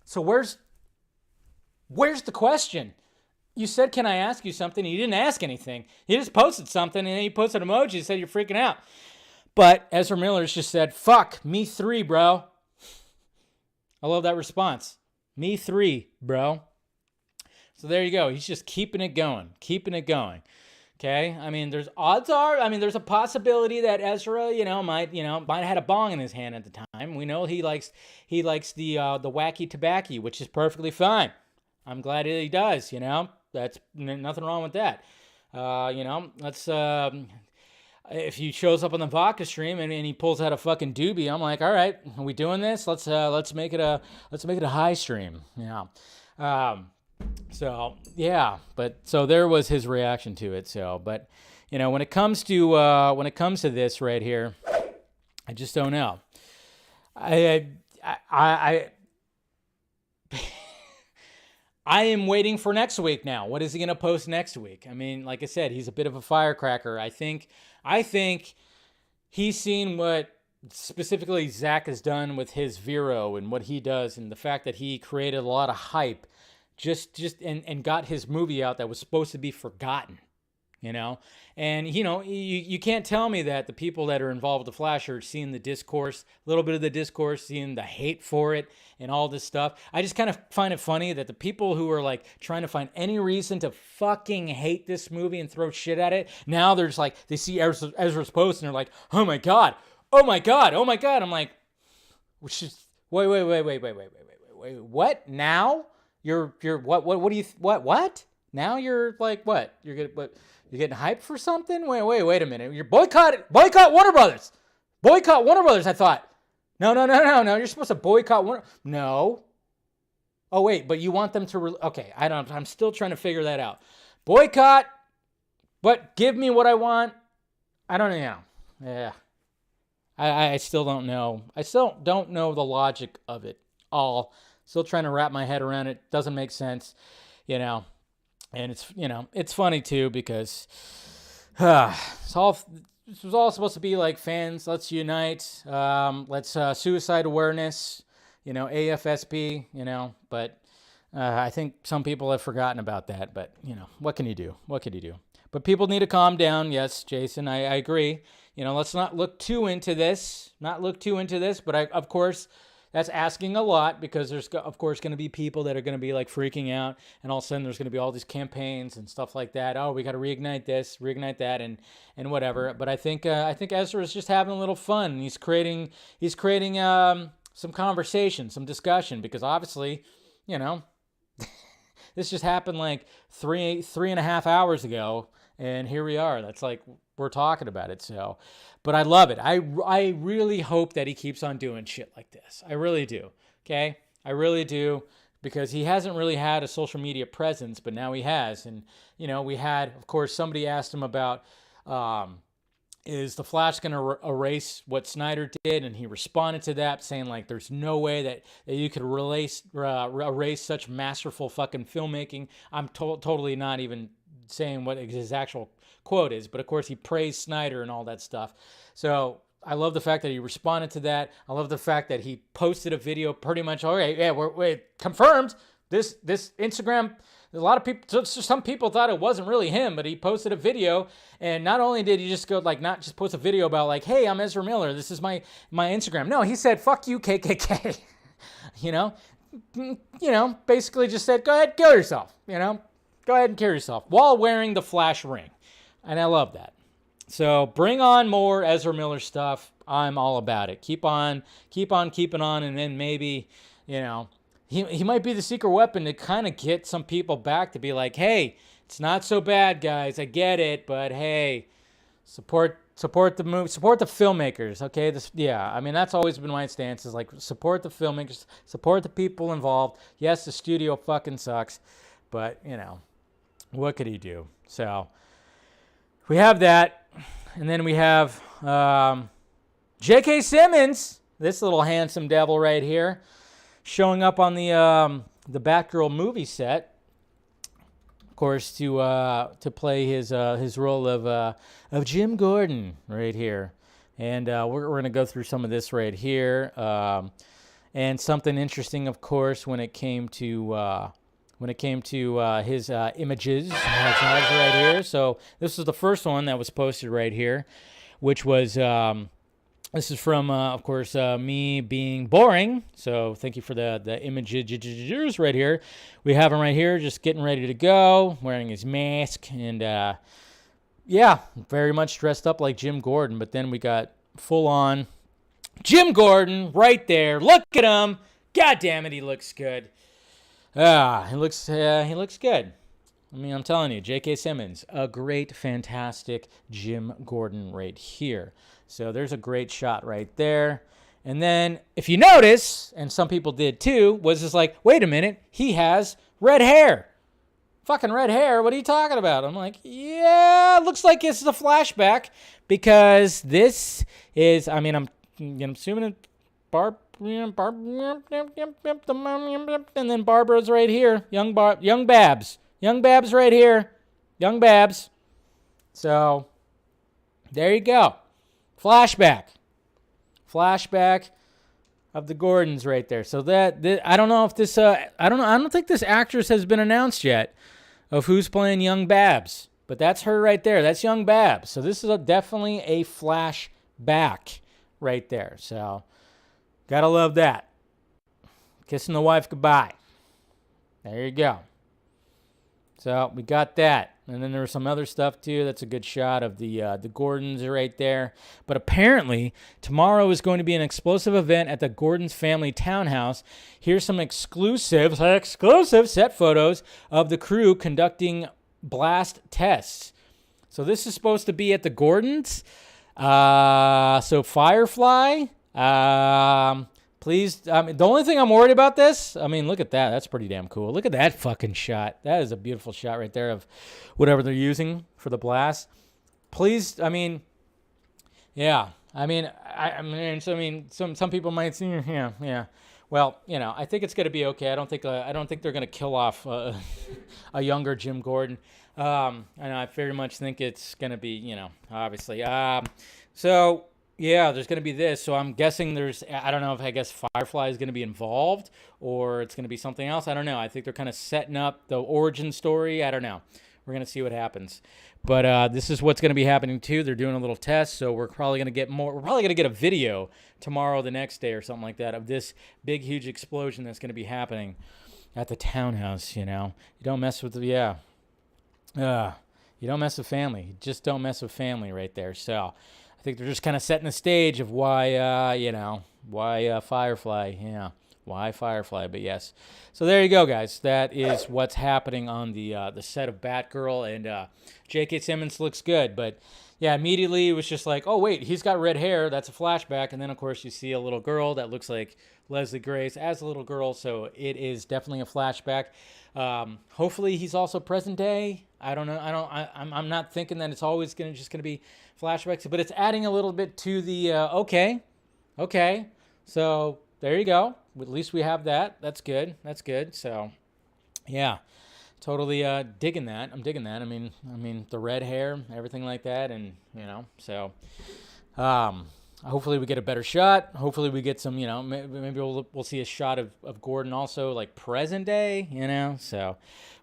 so where's the question? You said, "Can I ask you something?" And you didn't ask anything. You just posted something, and then you posted an emoji and said you're freaking out. But Ezra Miller's just said, "Fuck, me 3, bro." I love that response. Me 3, bro. So there you go. He's just keeping it going. Okay, I mean, there's odds are. I mean, there's a possibility that Ezra, might have had a bong in his hand at the time. We know he likes the wacky tobacco, which is perfectly fine. I'm glad that he does. That's nothing wrong with that. Let's. If he shows up on the vodka stream and he pulls out a fucking doobie, I'm like, all right, are we doing this? Let's make it a high stream. Yeah. So yeah, so there was his reaction to it. So, but when it comes to this right here, I just don't know. I am waiting for next week now. What is he gonna post next week? I mean, like I said, he's a bit of a firecracker. I think he's seen what specifically ZACK has done with his Vero and what he does, and the fact that he created a lot of hype. And got his movie out that was supposed to be forgotten, and you can't tell me that the people that are involved with the Flash are seeing the discourse, a little bit of the discourse, seeing the hate for it and all this stuff. I just kind of find it funny that the people who are like trying to find any reason to fucking hate this movie and throw shit at it, now they're just like, they see Ezra's post and they're like, oh my god, I'm like, wait, what now? You're what do you what now you're like what you're getting hyped for something? Wait a minute, you're boycott Warner Brothers, I thought no, you're supposed to boycott Warner. No, oh wait, but you want them to okay, I'm still trying to figure that out. Boycott, but give me what I want. I don't know. Yeah, I still don't know. I still don't know the logic of it all. Still trying to wrap my head around it. Doesn't make sense, and it's funny too because this was all supposed to be like fans. Let's unite. Let's suicide awareness. AFSP. But I think some people have forgotten about that. But what can you do? But people need to calm down. Yes, Jason, I agree. Let's not look too into this. But of course. That's asking a lot because there's, of course, going to be people that are going to be like freaking out, and all of a sudden there's going to be all these campaigns and stuff like that. Oh, we got to reignite this, reignite that, and whatever. But I think Ezra is just having a little fun. He's creating some conversation, some discussion, because obviously, this just happened like 3.5 hours ago, and here we are. That's like we're talking about it. So. But I love it. I really hope that he keeps on doing shit like this. I really do. Okay? I really do. Because he hasn't really had a social media presence, but now he has. And, we had, of course, somebody asked him about, is the Flash going to erase what Snyder did? And he responded to that saying, like, there's no way that you could erase such masterful fucking filmmaking. I'm totally not even saying what his actual quote is, but of course he praised Snyder and all that stuff. So I love the fact that he responded to that. I love the fact that he posted a video pretty much, all right, yeah, we're confirmed. This Instagram, a lot of people, some people thought it wasn't really him, but he posted a video, and not only did he just go like, not just post a video about like, hey, I'm Ezra Miller, this is my Instagram. No, he said, fuck you, KKK. Basically just said, go ahead, kill yourself. Go ahead and kill yourself while wearing the Flash ring. And I love that. So bring on more Ezra Miller stuff. I'm all about it. Keep on keeping on. And then maybe, he might be the secret weapon to kind of get some people back to be like, hey, it's not so bad, guys. I get it. But hey, support the movie, support the filmmakers. Okay. That's always been my stance is like support the filmmakers, support the people involved. Yes, the studio fucking sucks, but what could he do? So we have that, and then we have J.K. Simmons, this little handsome devil right here, showing up on the Batgirl movie set, of course, to play his role of Jim Gordon right here, and we're going to go through some of this right here, and something interesting, of course, when it came to his images right here. So this is the first one that was posted right here, which was, this is from, of course, me being boring. So thank you for the images right here. We have him right here just getting ready to go, wearing his mask. And yeah, very much dressed up like Jim Gordon, but then we got full on Jim Gordon right there. Look at him. God damn it, he looks good. He looks good. I mean, I'm telling you, J.K. Simmons, a great, fantastic Jim Gordon right here. So there's a great shot right there. And then, if you notice, and some people did too, was just like, wait a minute, he has red hair. Fucking red hair, what are you talking about? I'm like, yeah, looks like this is a flashback, because this is, I mean, I'm assuming it's and then Barbara's right here, young Babs right here, young Babs. So there you go, flashback of the Gordons right there. So that I don't know if this I don't think this actress has been announced yet of who's playing young Babs, but that's her right there. That's young Babs. So this is definitely a flashback right there. So gotta love that. Kissing the wife goodbye. There you go. So we got that. And then there was some other stuff too. That's a good shot of the Gordons right there. But apparently tomorrow is going to be an explosive event at the Gordons family townhouse. Here's some exclusive set photos of the crew conducting blast tests. So this is supposed to be at the Gordons. So Firefly. Please, the only thing I'm worried about this, I mean, look at that. That's pretty damn cool. Look at that fucking shot. That is a beautiful shot right there of whatever they're using for the blast. Please, I mean, yeah. I mean, some people might see, yeah. Well, you know, I think it's going to be okay. I don't think they're going to kill off a younger Jim Gordon. And I very much think it's going to be, you know, obviously. So yeah, there's going to be this. So I'm guessing I don't know if I guess Firefly is going to be involved or it's going to be something else. I don't know. I think they're kind of setting up the origin story. I don't know. We're going to see what happens. But this is what's going to be happening too. They're doing a little test. So we're probably going to get more. We're probably going to get a video tomorrow, the next day or something like that of this big, huge explosion that's going to be happening at the townhouse, you know. You don't mess with you don't mess with family. You just don't mess with family right there. So I think they're just kind of setting the stage of why Firefly. Yeah, why Firefly. But yes. So there you go, guys. That is what's happening on the set of Batgirl. And J.K. Simmons looks good. But yeah, immediately it was just like, oh, wait, he's got red hair. That's a flashback. And then, of course, you see a little girl that looks like Leslie Grace as a little girl. So it is definitely a flashback. Hopefully he's also present day. I don't know. I'm not thinking that it's always just gonna be flashbacks, but it's adding a little bit to the okay. So there you go. At least we have that. That's good. So yeah, totally digging that. I'm digging that. I mean the red hair, everything like that, and you know. So hopefully we get a better shot. Hopefully we get some, you know, maybe we'll see a shot of Gordon also like present day, you know. So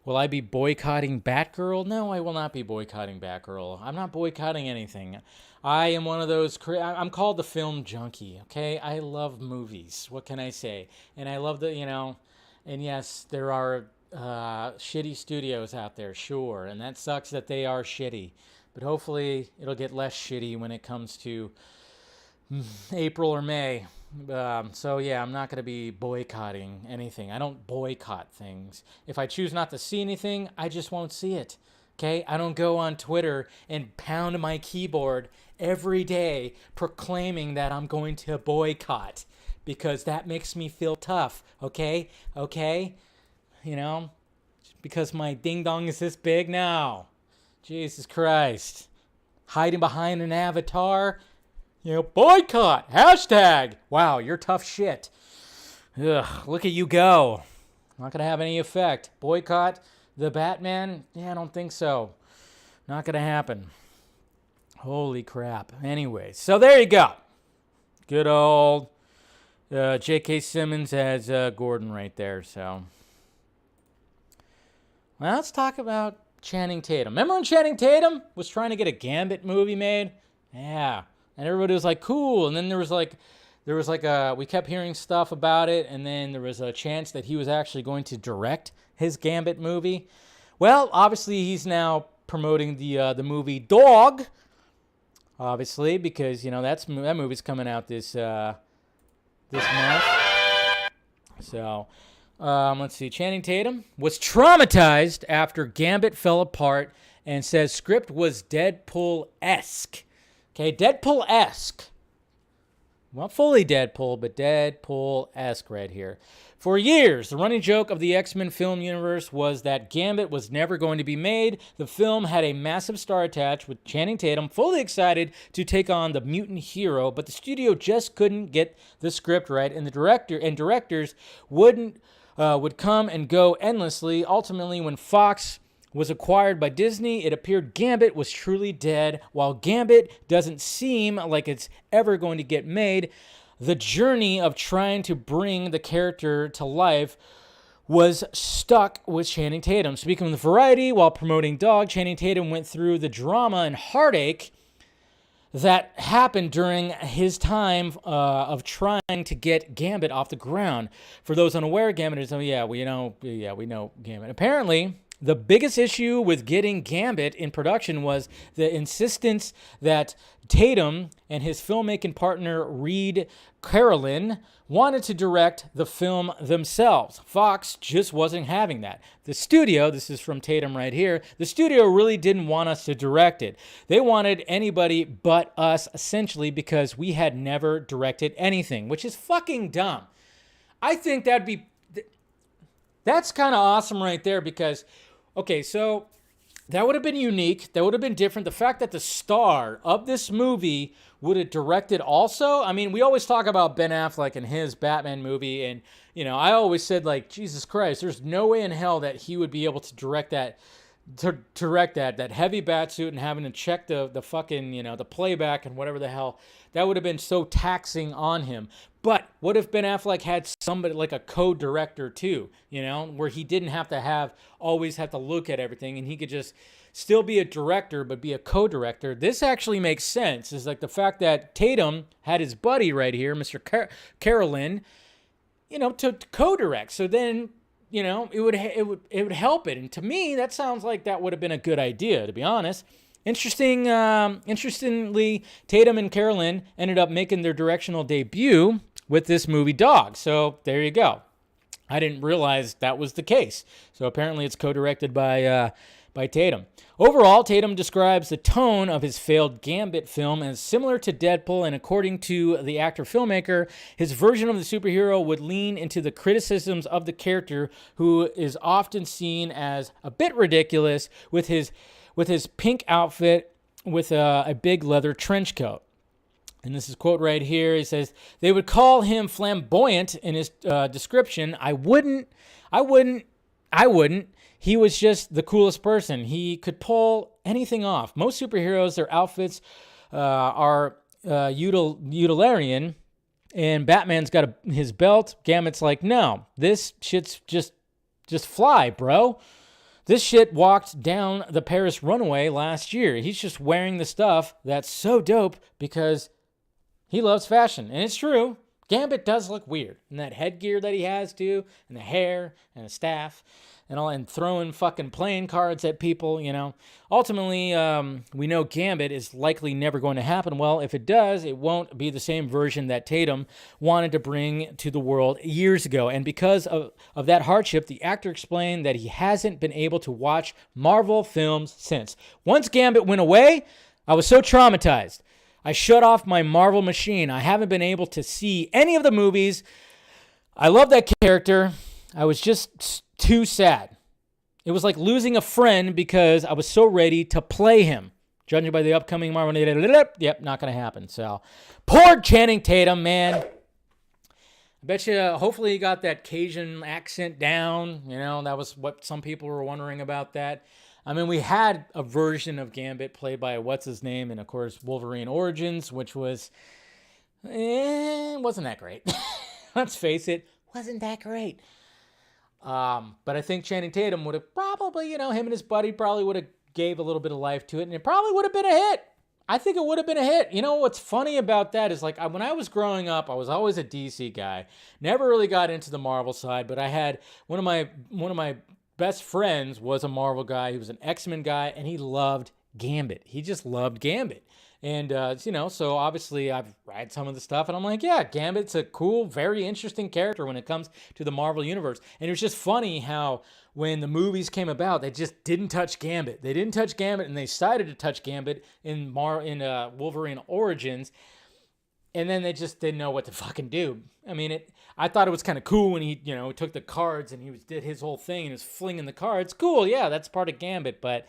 will I be boycotting Batgirl? No, I will not be boycotting Batgirl. I'm not boycotting anything. I am one of those, I'm called the film junkie, okay? I love movies. What can I say? And I love you know, and yes, there are shitty studios out there, sure. And that sucks that they are shitty. But hopefully it'll get less shitty when it comes to April or May. So yeah, I'm not going to be boycotting anything. I don't boycott things. If I choose not to see anything, I just won't see it. Okay? I don't go on Twitter and pound my keyboard every day proclaiming that I'm going to boycott because that makes me feel tough. Okay? You know? Because my ding dong is this big now. Jesus Christ. Hiding behind an avatar. You know, boycott, hashtag. Wow, you're tough shit. Ugh, look at you go. Not going to have any effect. Boycott the Batman? Yeah, I don't think so. Not going to happen. Holy crap. Anyway, so there you go. Good old J.K. Simmons as Gordon right there. So, well, let's talk about Channing Tatum. Remember when Channing Tatum was trying to get a Gambit movie made? Yeah. And everybody was like, cool. And then there was like we kept hearing stuff about it. And then there was a chance that he was actually going to direct his Gambit movie. Well, obviously he's now promoting the movie Dog, obviously, because that movie's coming out this month. So let's see. Channing Tatum was traumatized after Gambit fell apart and says script was Deadpool-esque. Okay, Deadpool-esque. Not fully Deadpool, but Deadpool-esque right here. For years, the running joke of the X-Men film universe was that Gambit was never going to be made. The film had a massive star attached with Channing Tatum fully excited to take on the mutant hero, but the studio just couldn't get the script right, and the directors would come and go endlessly. Ultimately, when Fox was acquired by Disney, it appeared Gambit was truly dead. While Gambit doesn't seem like it's ever going to get made, the journey of trying to bring the character to life was stuck with Channing Tatum. Speaking of Variety, while promoting Dog, Channing Tatum went through the drama and heartache that happened during his time of trying to get Gambit off the ground. For those unaware, Gambit is, we know Gambit. Apparently, the biggest issue with getting Gambit in production was the insistence that Tatum and his filmmaking partner Reed Carolyn wanted to direct the film themselves. Fox just wasn't having that. The studio, this is from Tatum right here, the studio really didn't want us to direct it. They wanted anybody but us, essentially, because we had never directed anything, which is fucking dumb. I think that's kind of awesome right there because, okay, so that would have been unique. That would have been different. The fact that the star of this movie would have directed also. I mean, we always talk about Ben Affleck and his Batman movie. And, I always said, like, Jesus Christ, there's no way in hell that he would be able to direct that heavy bat suit and having to check the fucking, the playback and whatever the hell. That would have been so taxing on him. But what if Ben Affleck had somebody like a co-director too, where he didn't have to always have to look at everything and he could just still be a director but be a co-director. This actually makes sense. It's like the fact that Tatum had his buddy right here, Mr. Carolyn, to co-direct. So then, it would help it. And to me, that sounds like that would have been a good idea, to be honest. Interestingly, Tatum and Carolyn ended up making their directional debut with this movie Dog. So there you go. I didn't realize that was the case. So apparently it's co-directed by Tatum. Overall, Tatum describes the tone of his failed Gambit film as similar to Deadpool, and according to the actor-filmmaker, his version of the superhero would lean into the criticisms of the character, who is often seen as a bit ridiculous with his pink outfit with a big leather trench coat. And this is a quote right here. He says, they would call him flamboyant in his description. I wouldn't. He was just the coolest person. He could pull anything off. Most superheroes, their outfits are utilitarian, and Batman's got his belt. Gambit's like, no, this shit's just fly, bro. This shit walked down the Paris runway last year. He's just wearing the stuff that's so dope because he loves fashion. And it's true. Gambit does look weird. And that headgear that he has, too, and the hair, and the staff, and throwing fucking playing cards at people, Ultimately, we know Gambit is likely never going to happen. Well, if it does, it won't be the same version that Tatum wanted to bring to the world years ago. And because of that hardship, the actor explained that he hasn't been able to watch Marvel films since. Once Gambit went away, I was so traumatized. I shut off my Marvel machine. I haven't been able to see any of the movies. I love that character. I was just too sad. It was like losing a friend because I was so ready to play him. Judging by the upcoming Marvel, yep, not going to happen. So, poor Channing Tatum, man. I bet you, hopefully he got that Cajun accent down. That was what some people were wondering about that. I mean, we had a version of Gambit played by what's-his-name, and of course, Wolverine Origins, which was, wasn't that great. Let's face it, wasn't that great. But I think Channing Tatum would have probably, him and his buddy probably would have gave a little bit of life to it, and it probably would have been a hit. I think it would have been a hit. What's funny about that is, like, when I was growing up, I was always a DC guy. Never really got into the Marvel side, but I had one of my best friends was a Marvel guy. He was an X-Men guy, and he loved Gambit. He just loved Gambit. And, so obviously I've read some of the stuff, and I'm like, yeah, Gambit's a cool, very interesting character when it comes to the Marvel Universe. And it was just funny how when the movies came about, they just didn't touch Gambit. They didn't touch Gambit, and they decided to touch Gambit in Wolverine Origins, and then they just didn't know what to fucking do. I mean, I thought it was kind of cool when he, took the cards and he did his whole thing and was flinging the cards. Cool, yeah, that's part of Gambit, but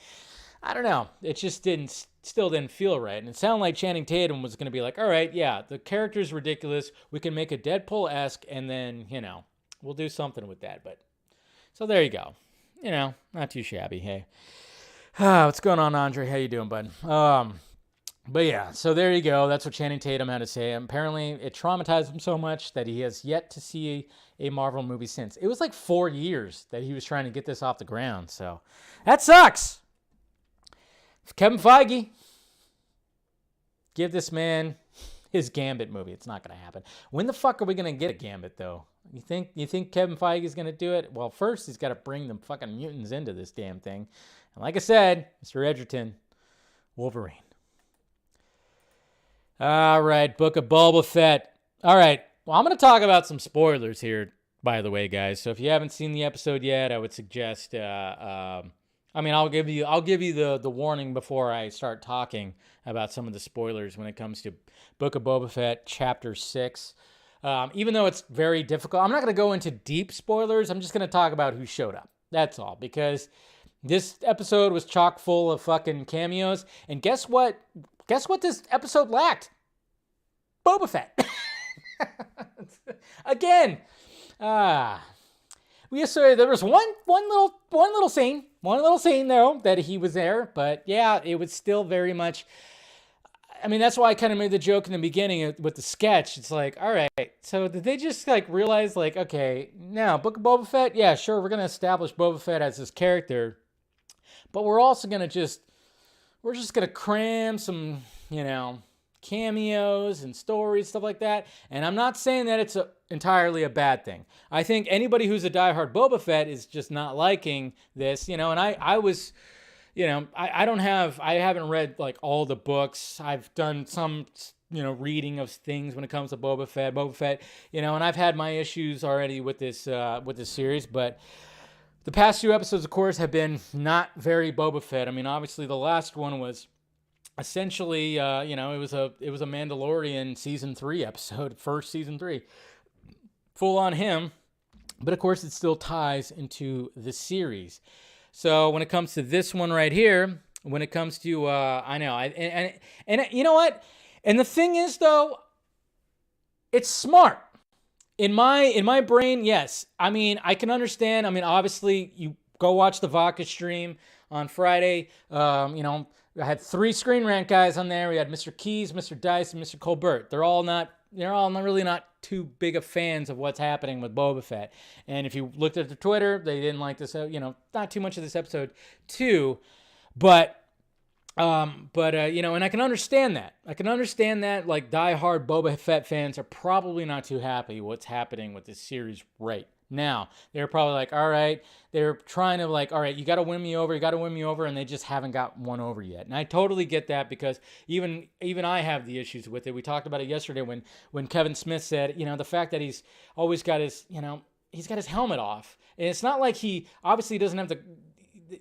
I don't know. It just still didn't feel right. And it sounded like Channing Tatum was going to be like, all right, yeah, the character's ridiculous. We can make a Deadpool-esque, and then, we'll do something with that. But so there you go. Not too shabby. Hey, what's going on, Andre? How you doing, bud? But yeah, so there you go. That's what Channing Tatum had to say. Apparently, it traumatized him so much that he has yet to see a Marvel movie since. It was like 4 years that he was trying to get this off the ground. So that sucks. Kevin Feige, give this man his Gambit movie. It's not going to happen. When the fuck are we going to get a Gambit, though? You think Kevin Feige is going to do it? Well, first he's got to bring the fucking mutants into this damn thing. And like I said, Mr. Edgerton, Wolverine. All right, Book of Boba Fett. All right, well, I'm going to talk about some spoilers here, by the way, guys. So if you haven't seen the episode yet, I would suggest... I'll give you the warning before I start talking about some of the spoilers when it comes to Book of Boba Fett Chapter 6. Even though it's very difficult, I'm not going to go into deep spoilers. I'm just going to talk about who showed up. That's all, because this episode was chock full of fucking cameos. And guess what? Guess what this episode lacked? Boba Fett. Again. There was one little scene though that he was there, but yeah, it was still very much. I mean, that's why I kind of made the joke in the beginning with the sketch. It's like, all right, so did they just like realize like, okay, now Book of Boba Fett, yeah, sure, we're gonna establish Boba Fett as this character, but we're also gonna we're just gonna cram some, cameos and stories, stuff like that. And I'm not saying that it's entirely a bad thing. I think anybody who's a diehard Boba Fett is just not liking this, and I was, I haven't read like all the books. I've done some, reading of things when it comes to Boba Fett, and I've had my issues already with this series, but the past few episodes, of course, have been not very Boba Fett. I mean, obviously the last one was essentially, it was a Mandalorian season 3 episode, first season 3, full on him, but of course it still ties into the series. So when it comes to this one right here, when it comes to, and you know what? And the thing is though, it's smart. In my brain, yes. I mean, I can understand. I mean, obviously you go watch the Vodka stream on Friday, I had 3 Screen Rant guys on there. We had Mr. Keys, Mr. Dice, and Mr. Colbert. They're all really not too big of fans of what's happening with Boba Fett. And if you looked at their Twitter, they didn't like this, not too much of this episode too. But and I can understand that. Like diehard Boba Fett fans are probably not too happy what's happening with this series right now. They're probably like, all right, they're trying to like, all right, you got to win me over, and they just haven't got one over yet. And I totally get that, because even I have the issues with it. We talked about it yesterday when Kevin Smith said, the fact that he's always got his, he's got his helmet off. And it's not like he obviously doesn't have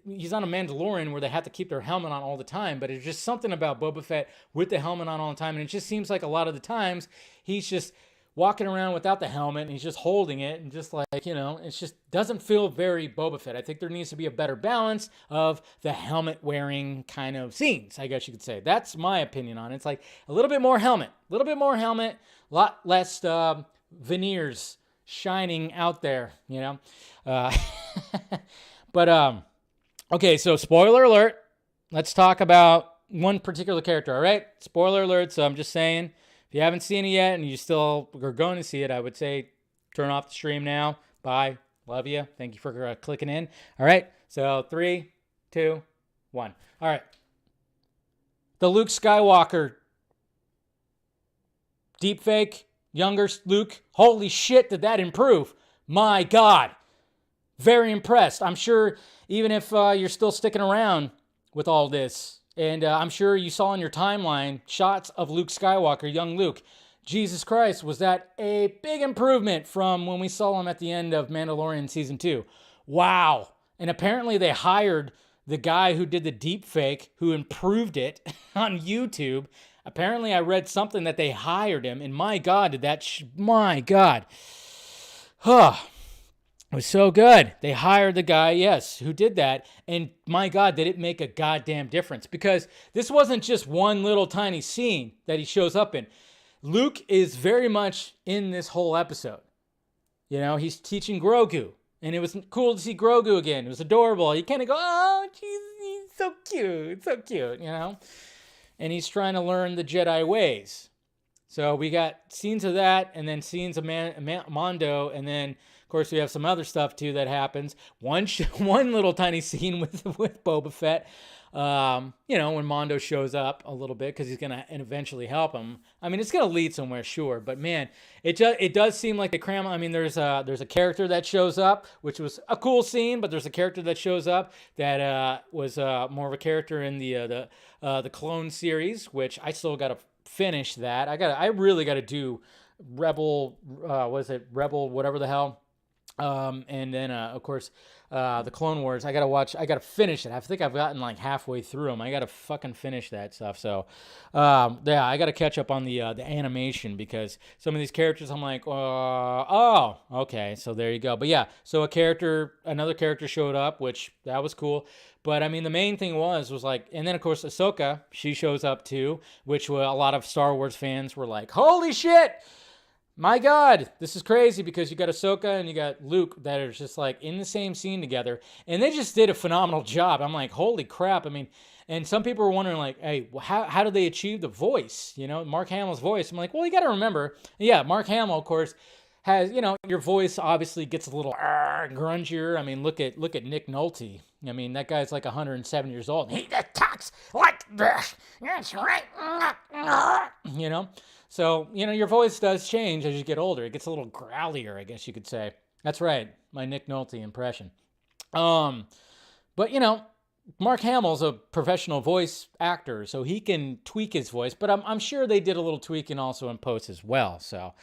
he's on a Mandalorian where they have to keep their helmet on all the time, but it's just something about Boba Fett with the helmet on all the time. And it just seems like a lot of the times he's just walking around without the helmet, and he's just holding it, and just like, it just doesn't feel very Boba Fett. I think there needs to be a better balance of the helmet wearing kind of scenes, I guess you could say. That's my opinion on it. It's like a little bit more helmet, a lot less veneers shining out there, But, okay, so spoiler alert. Let's talk about one particular character, all right? Spoiler alert, so I'm just saying, if you haven't seen it yet and you still are going to see it, I would say turn off the stream now. Bye. Love you. Thank you for clicking in. All right. So 3, 2, 1. All right. The Luke Skywalker deepfake, younger Luke. Holy shit, did that improve? My God. Very impressed. I'm sure even if you're still sticking around with all this, and I'm sure you saw on your timeline shots of Luke Skywalker, young Luke. Jesus Christ, was that a big improvement from when we saw him at the end of Mandalorian Season 2? Wow. And apparently they hired the guy who did the deep fake, who improved it on YouTube. Apparently I read something that they hired him, and my God, did that, my God. Huh. It was so good. They hired the guy, yes, who did that. And my God, did it make a goddamn difference. Because this wasn't just one little tiny scene that he shows up in. Luke is very much in this whole episode. You know, he's teaching Grogu. And it was cool to see Grogu again. It was adorable. You kind of go, oh, he's so cute, you know. And he's trying to learn the Jedi ways. So we got scenes of that, and then scenes of Mondo, and then, of course, we have some other stuff, too, that happens. One little tiny scene with Boba Fett, you know, when Mondo shows up a little bit, because he's going to eventually help him. I mean, it's going to lead somewhere, sure, but, man, it does seem like they cram. I mean, there's a character that shows up, which was a cool scene, but there's a character that shows up that was more of a character in the Clone series, which I still got to finish that. I really got to do Rebel, Rebel, whatever the hell. And then, of course, the Clone Wars, I gotta finish it. I think I've gotten like halfway through them. I gotta fucking finish that stuff. So, yeah, I gotta catch up on the animation, because some of these characters I'm like, oh, okay, so there you go. But yeah, so another character showed up, which that was cool. But I mean, the main thing was like, and then of course Ahsoka, she shows up too, which a lot of Star Wars fans were like, holy shit! My God, this is crazy, because you got Ahsoka and you got Luke that are just like in the same scene together, and they just did a phenomenal job. I'm like, holy crap. I mean, and some people were wondering like, hey, how do they achieve the voice? You know, Mark Hamill's voice. I'm like, well, you got to remember, yeah, Mark Hamill, of course, has, you know, your voice obviously gets a little grungier. I mean, look at Nick Nolte. I mean, that guy's like 107 years old. He just talks like this. That's right. You know? So, you know, your voice does change as you get older. It gets a little growlier, I guess you could say. That's right, my Nick Nolte impression. But, you know, Mark Hamill's a professional voice actor, so he can tweak his voice. But I'm sure they did a little tweaking also in post as well. So,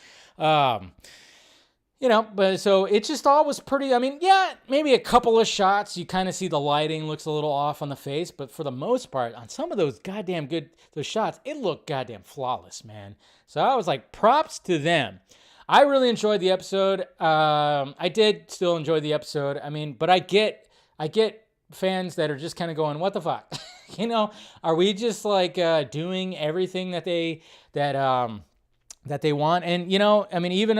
you know, but so it just all was pretty, I mean, yeah, maybe a couple of shots, you kind of see the lighting looks a little off on the face, but for the most part, on some of those goddamn good, those shots, it looked goddamn flawless, man. So I was like, props to them. I really enjoyed the episode. I did still enjoy the episode. I mean, but I get fans that are just kind of going, what the fuck? You know, are we just like doing everything that they want? And, you know, I mean, even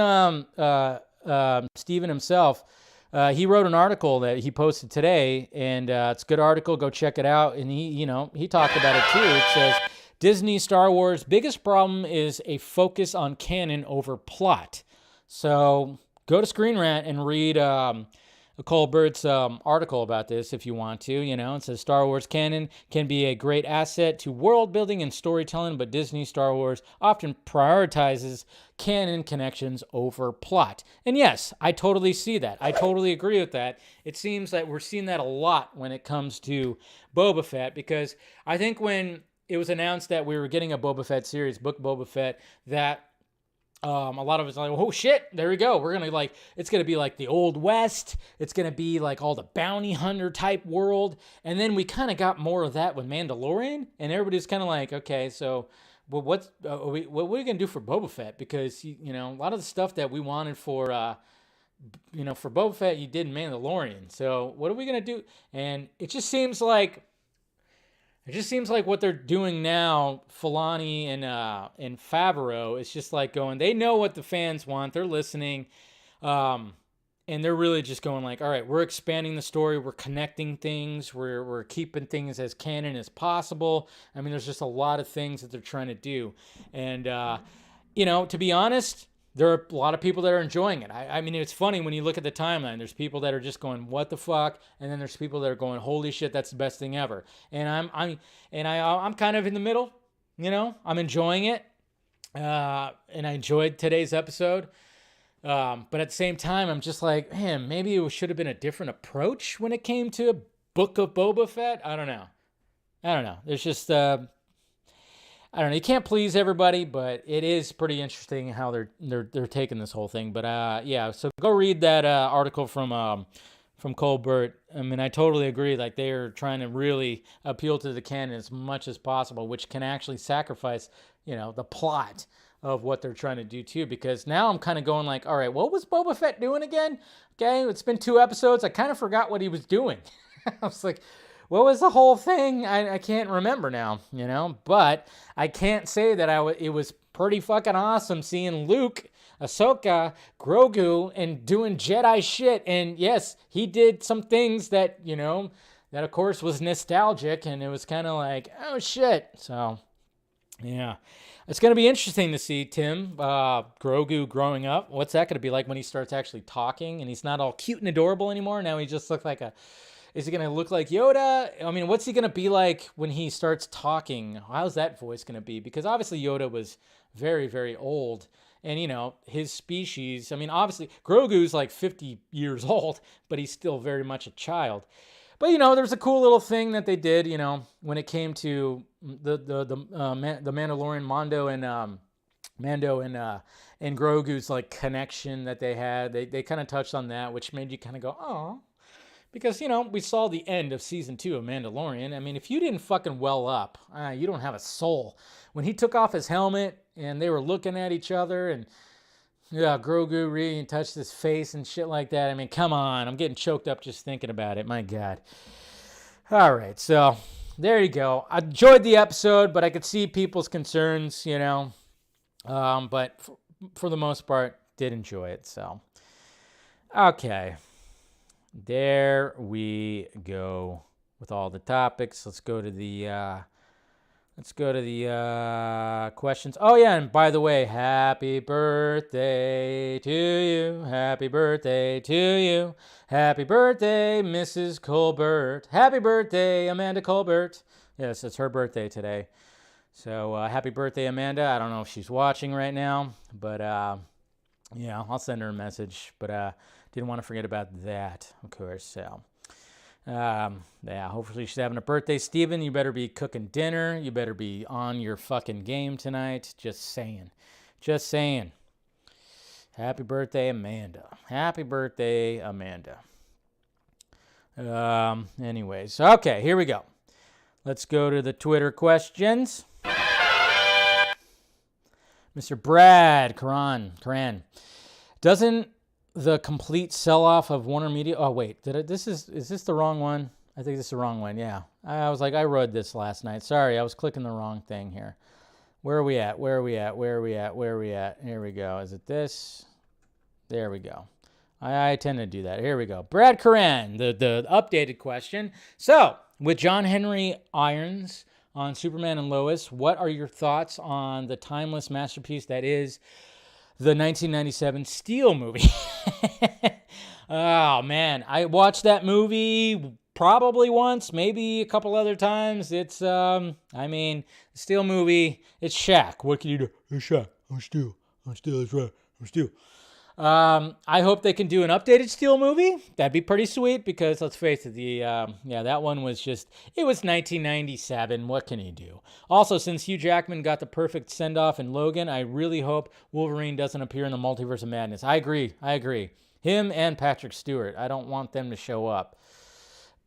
Steven himself, he wrote an article that he posted today, and it's a good article. Go check it out. And he talked about it too. It says, Disney Star Wars' biggest problem is a focus on canon over plot. So go to Screen Rant and read Colbert's article about this if you want to. You know, it says Star Wars canon can be a great asset to world building and storytelling, but Disney Star Wars often prioritizes canon connections over plot. And yes, I totally see that. I totally agree with that. It seems that we're seeing that a lot when it comes to Boba Fett, because I think when it was announced that we were getting a Boba Fett series, Book Boba Fett, that a lot of us are like, oh shit, there we go. We're going to it's going to be like the Old West. It's going to be like all the bounty hunter type world. And then we kind of got more of that with Mandalorian. And everybody's kind of like, okay, so what are we going to do for Boba Fett? Because, you know, a lot of the stuff that we wanted for Boba Fett, you did in Mandalorian. So what are we going to do? And it just seems like what they're doing now, Filoni and Favreau, is just like going, they know what the fans want. They're listening. And they're really just going like, all right, we're expanding the story. We're connecting things. We're keeping things as canon as possible. I mean, there's just a lot of things that they're trying to do. And, you know, to be honest, there are a lot of people that are enjoying it. I mean, it's funny when you look at the timeline. There's people that are just going, "What the fuck?" and then there's people that are going, "Holy shit, that's the best thing ever." And I'm kind of in the middle. You know, I'm enjoying it, and I enjoyed today's episode. But at the same time, I'm just like, man, maybe it should have been a different approach when it came to Book of Boba Fett. I don't know. There's just, I don't know. You can't please everybody, but it is pretty interesting how they're taking this whole thing. But yeah, so go read that article from Colbert. I mean, I totally agree. Like, they're trying to really appeal to the canon as much as possible, which can actually sacrifice, the plot of what they're trying to do too. Because now I'm kind of going like, all right, what was Boba Fett doing again? Okay, it's been 2 episodes. I kind of forgot what he was doing. I was like, what was the whole thing? I can't remember now, But I can't say that it was pretty fucking awesome seeing Luke, Ahsoka, Grogu, and doing Jedi shit. And yes, he did some things that, that of course was nostalgic, and it was kind of like, oh shit. So, yeah. It's going to be interesting to see Tim, Grogu growing up. What's that going to be like when he starts actually talking and he's not all cute and adorable anymore? Now he just looks like is he going to look like Yoda? I mean, what's he going to be like when he starts talking? How's that voice going to be? Because obviously Yoda was very, very old. And, his species, I mean, obviously Grogu's like 50 years old, but he's still very much a child. But, there's a cool little thing that they did, when it came to the Mandalorian Mando and Grogu's like connection that they had. They kind of touched on that, which made you kind of go, oh. Because, we saw the end of season 2 of Mandalorian. I mean, if you didn't fucking well up, you don't have a soul. When he took off his helmet and they were looking at each other and Grogu really touched his face and shit like that. I mean, come on. I'm getting choked up just thinking about it. My God. All right. So there you go. I enjoyed the episode, but I could see people's concerns, But for the most part, did enjoy it. So, okay. There we go with all the topics. Let's go to the questions. Oh yeah, and by the way, happy birthday to you. Happy birthday to you. Happy birthday, Mrs. Colbert. Happy birthday, Amanda Colbert. Yes, it's her birthday today. So happy birthday, Amanda. I don't know if she's watching right now, but yeah, I'll send her a message. But didn't want to forget about that, of course. So, yeah, hopefully she's having a birthday. Steven, you better be cooking dinner. You better be on your fucking game tonight. Just saying. Just saying. Happy birthday, Amanda. Happy birthday, Amanda. Anyways, okay, here we go. Let's go to the Twitter questions. Mr. Brad Karan. Doesn't the complete sell-off of Warner Media... Oh, wait. Is this the wrong one? I think this is the wrong one, yeah. I was like, I read this last night. Sorry, I was clicking the wrong thing here. Where are we at? Here we go. Is it this? There we go. I tend to do that. Here we go. Brad Curran, the updated question. So, with John Henry Irons on Superman and Lois, what are your thoughts on the timeless masterpiece that is the 1997 Steel movie? Oh, man. I watched that movie probably once, maybe a couple other times. It's, I mean, the Steel movie, it's Shaq. What can you do? It's Shaq. I'm Steel. That's right. I'm Steel. I hope they can do an updated Steel movie. That'd be pretty sweet because let's face it, that one was just, it was 1997. What can you do? Also, since Hugh Jackman got the perfect send-off in Logan, I really hope Wolverine doesn't appear in the Multiverse of Madness. I agree. Him and Patrick Stewart. I don't want them to show up.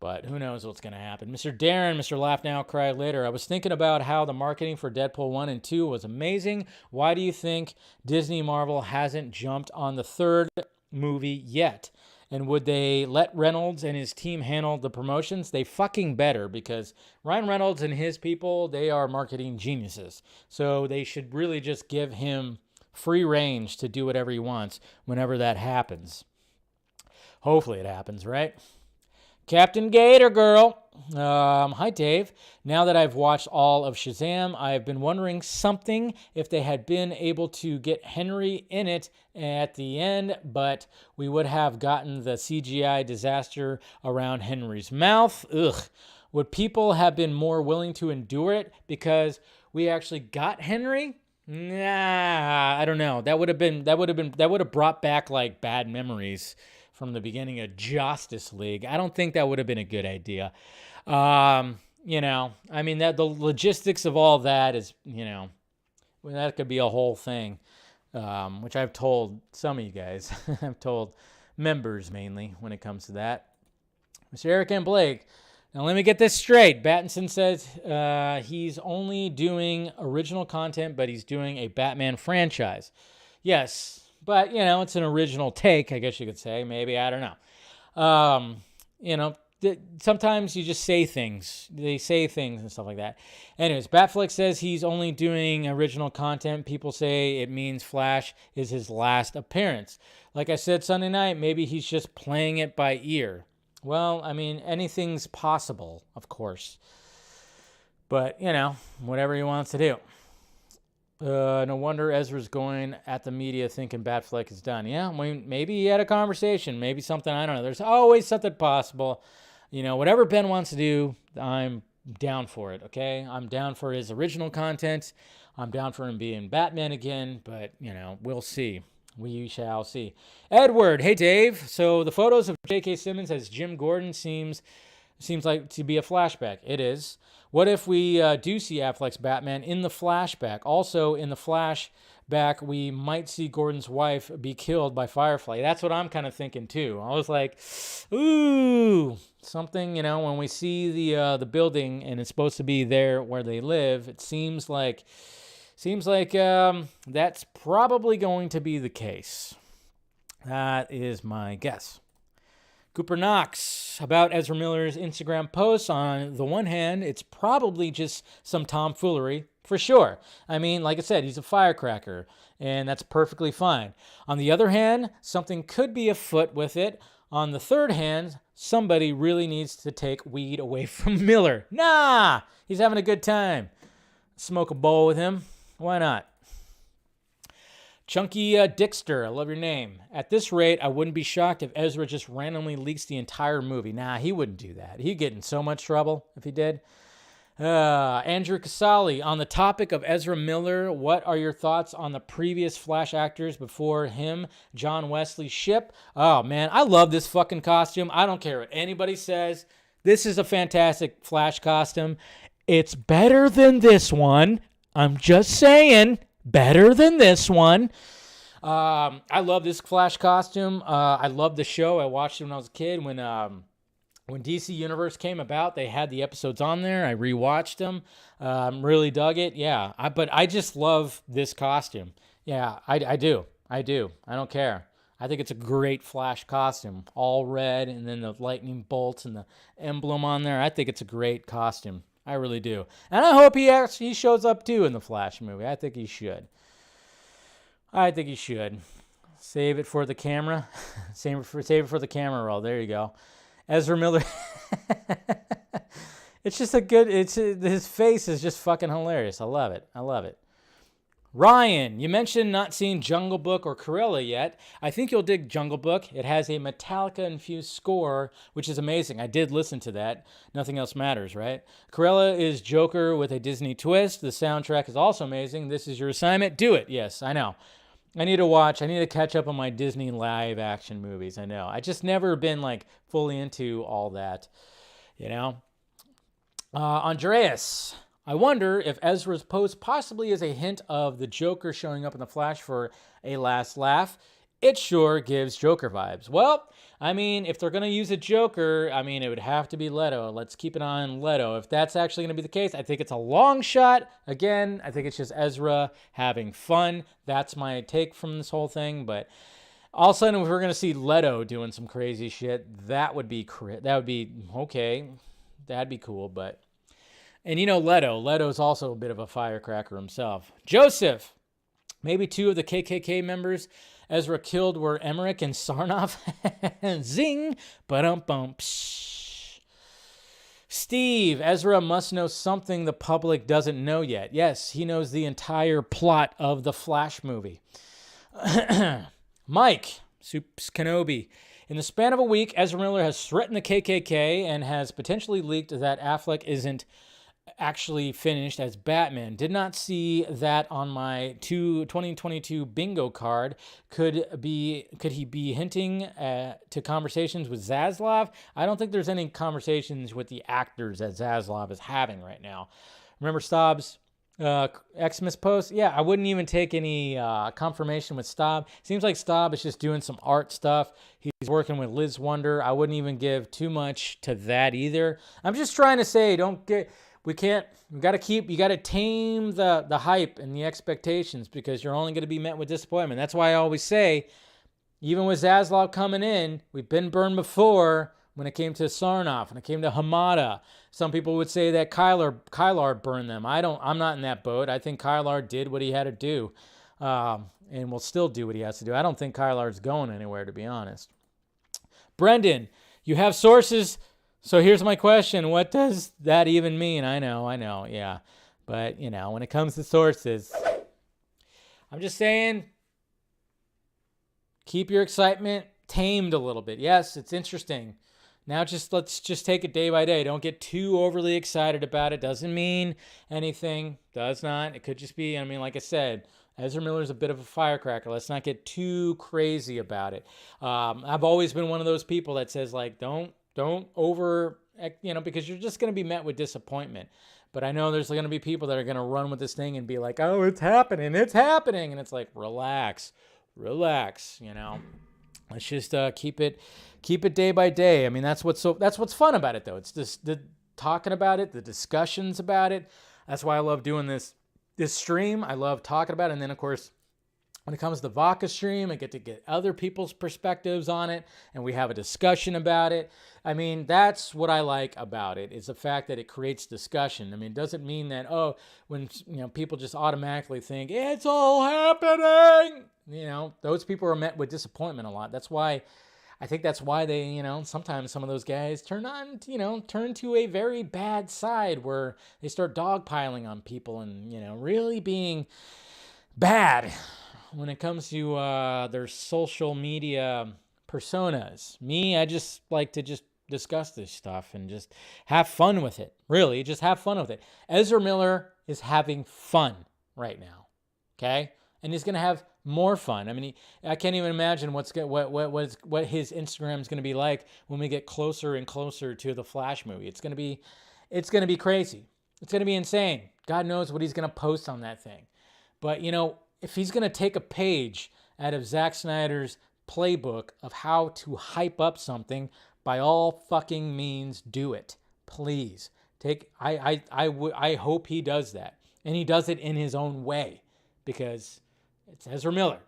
But who knows what's going to happen. Mr. Darren, Mr. Laugh Now, Cry Later. I was thinking about how the marketing for Deadpool 1 and 2 was amazing. Why do you think Disney Marvel hasn't jumped on the third movie yet? And would they let Reynolds and his team handle the promotions? They fucking better, because Ryan Reynolds and his people, they are marketing geniuses. So they should really just give him free range to do whatever he wants whenever that happens. Hopefully it happens, right? Captain Gator Girl. Hi, Dave. Now that I've watched all of Shazam, I've been wondering something if they had been able to get Henry in it at the end, but we would have gotten the CGI disaster around Henry's mouth. Ugh. Would people have been more willing to endure it because we actually got Henry? Nah, I don't know. That would have brought back like bad memories from the beginning of Justice League. I don't think that would have been a good idea. I mean, that the logistics of all that is, well, that could be a whole thing, which I've told some of you guys. I've told members mainly when it comes to that. Mr. Eric and Blake, now let me get this straight. Battinson says he's only doing original content, but he's doing a Batman franchise. Yes, but, it's an original take, I guess you could say. Maybe, I don't know. Sometimes you just say things. They say things and stuff like that. Anyways, Batfleck says he's only doing original content. People say it means Flash is his last appearance. Like I said Sunday night, maybe he's just playing it by ear. Well, I mean, anything's possible, of course. But, whatever he wants to do. No wonder Ezra's going at the media thinking Batfleck is done. Yeah, maybe he had a conversation. Maybe something, I don't know. There's always something possible. Whatever Ben wants to do, I'm down for it, okay? I'm down for his original content. I'm down for him being Batman again, but, we'll see. We shall see. Edward, hey, Dave. So the photos of J.K. Simmons as Jim Gordon seems like to be a flashback. It is. What if we do see Affleck's Batman in the flashback? Also, in the flashback, we might see Gordon's wife be killed by Firefly. That's what I'm kind of thinking, too. I was like, ooh, something, when we see the building and it's supposed to be there where they live, it seems like that's probably going to be the case. That is my guess. Cooper Knox, about Ezra Miller's Instagram posts. On the one hand, it's probably just some tomfoolery, for sure. I mean, like I said, he's a firecracker, and that's perfectly fine. On the other hand, something could be afoot with it. On the third hand, somebody really needs to take weed away from Miller. Nah, he's having a good time. Smoke a bowl with him. Why not? Junkee Dickster, I love your name. At this rate, I wouldn't be shocked if Ezra just randomly leaks the entire movie. Nah, he wouldn't do that. He'd get in so much trouble if he did. Andrew Casali, on the topic of Ezra Miller, what are your thoughts on the previous Flash actors before him, John Wesley Shipp? Oh, man, I love this fucking costume. I don't care what anybody says. This is a fantastic Flash costume. It's better than this one. I'm just saying, better than this one. I love this Flash costume. I love the show. I watched it when I was a kid. When DC Universe came about, they had the episodes on there. I rewatched them. Really dug it. Yeah, but I just love this costume. Yeah, I do. I don't care. I think it's a great Flash costume. All red, and then the lightning bolts and the emblem on there. I think it's a great costume. I really do. And I hope he shows up too in the Flash movie. I think he should. Save it for the camera. Save it for the camera roll. There you go. Ezra Miller. It's just his face is just fucking hilarious. I love it. Ryan, you mentioned not seeing Jungle Book or Cruella yet. I think you'll dig Jungle Book. It has a Metallica-infused score, which is amazing. I did listen to that. Nothing else matters, right? Cruella is Joker with a Disney twist. The soundtrack is also amazing. This is your assignment. Do it. Yes, I know. I need to catch up on my Disney live-action movies. I know. I just never been, fully into all that, Andreas, I wonder if Ezra's post possibly is a hint of the Joker showing up in the Flash for a last laugh. It sure gives Joker vibes. Well, I mean, if they're going to use a Joker, it would have to be Leto. Let's keep an eye on Leto. If that's actually going to be the case, I think it's a long shot. Again, I think it's just Ezra having fun. That's my take from this whole thing. But all of a sudden, if we're going to see Leto doing some crazy shit, that would be okay. That'd be cool, but... And Leto's also a bit of a firecracker himself. Joseph, maybe two of the KKK members Ezra killed were Emmerich and Sarnoff. Zing, ba-dum-bum, psh. Steve, Ezra must know something the public doesn't know yet. Yes, he knows the entire plot of the Flash movie. Mike, Soups Kenobi. In the span of a week, Ezra Miller has threatened the KKK and has potentially leaked that Affleck isn't actually finished as Batman. Did not see that on my 2022 bingo card. Could he be hinting to conversations with Zaslav? I don't think there's any conversations with the actors that Zaslav is having right now. Remember Staub's Xmas post? Yeah, I wouldn't even take any confirmation with Staub. Seems like Staub is just doing some art stuff. He's working with Liz Wonder. I wouldn't even give too much to that either. I'm just trying to say, you got to tame the hype and the expectations, because you're only going to be met with disappointment. That's why I always say, even with Zaslav coming in, we've been burned before when it came to Sarnoff, when it came to Hamada. Some people would say that Kylar burned them. I'm not in that boat. I think Kylar did what he had to do, and will still do what he has to do. I don't think Kylar's going anywhere, to be honest. Brendan, you have sources. So here's my question. What does that even mean? I know, yeah. But, when it comes to sources, I'm just saying, keep your excitement tamed a little bit. Yes, it's interesting. Now let's just take it day by day. Don't get too overly excited about it. Doesn't mean anything. Does not. It could just be, like I said, Ezra Miller's a bit of a firecracker. Let's not get too crazy about it. I've always been one of those people that says, like, don't over, because you're just going to be met with disappointment. But I know there's going to be people that are going to run with this thing and be like, oh, it's happening. And it's like, relax. Let's just keep it day by day. That's what's fun about it, though. It's just the talking about it, the discussions about it. That's why I love doing this stream. I love talking about it. And then, of course, when it comes to the Vodka stream, I get to get other people's perspectives on it, and we have a discussion about it. That's what I like about it, is the fact that it creates discussion. It doesn't mean that, when people just automatically think, it's all happening. Those people are met with disappointment a lot. I think that's why they, sometimes some of those guys turn to a very bad side where they start dogpiling on people and, really being bad when it comes to their social media personas. Me, I just like to just discuss this stuff and just have fun with it. Really, just have fun with it. Ezra Miller is having fun right now, okay? And he's going to have more fun. I can't even imagine what his Instagram is going to be like when we get closer and closer to the Flash movie. It's going to be crazy. It's going to be insane. God knows what he's going to post on that thing. But, if he's going to take a page out of Zack Snyder's playbook of how to hype up something, by all fucking means, do it. Please. I hope he does that. And he does it in his own way, because it's Ezra Miller.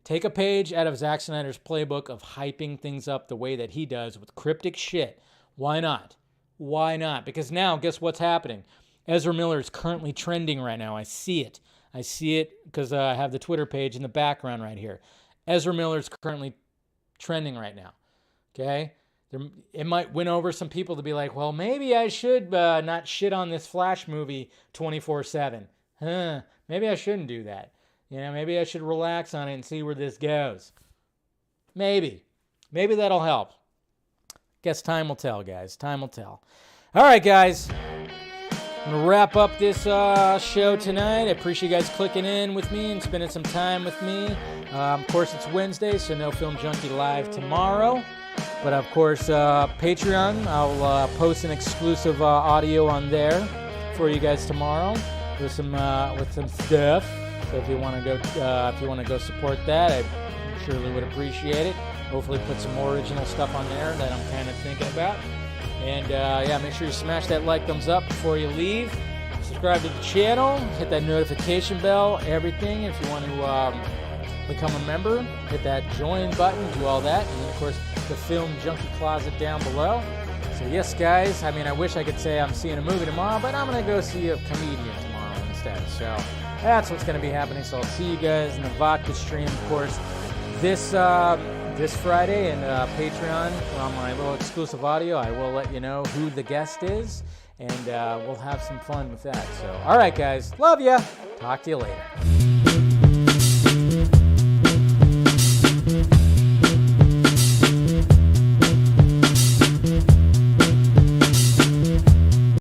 Take a page out of Zack Snyder's playbook of hyping things up the way that he does with cryptic shit. Why not? Because now, guess what's happening? Ezra Miller is currently trending right now. I see it because I have the Twitter page in the background right here. Ezra Miller is currently trending right now. Okay? It might win over some people to be like, well, maybe I should not shit on this Flash movie 24/7. Maybe I shouldn't do that. Maybe I should relax on it and see where this goes. Maybe that'll help. Guess time will tell, guys. Time will tell. All right, guys. I'm going to wrap up this show tonight. I appreciate you guys clicking in with me and spending some time with me. Of course, it's Wednesday, so no Film Junkie live tomorrow. But, of course, Patreon, I'll post an exclusive audio on there for you guys tomorrow with some stuff. So if you want to go support that, I surely would appreciate it. Hopefully put some more original stuff on there that I'm kind of thinking about. And make sure you smash that like, thumbs up before you leave. Subscribe to the channel, hit that notification bell, everything. If you want to become a member, hit that join button, do all that. And then, of course, the Film Junkie Closet down below. So yes, guys, I wish I could say I'm seeing a movie tomorrow, but I'm going to go see a comedian tomorrow instead. So that's what's going to be happening. So I'll see you guys in the Vodka stream, of course, this Friday, and Patreon on my little exclusive audio. I will let you know who the guest is, and we'll have some fun with that. So, all right, guys, love ya. Talk to you later.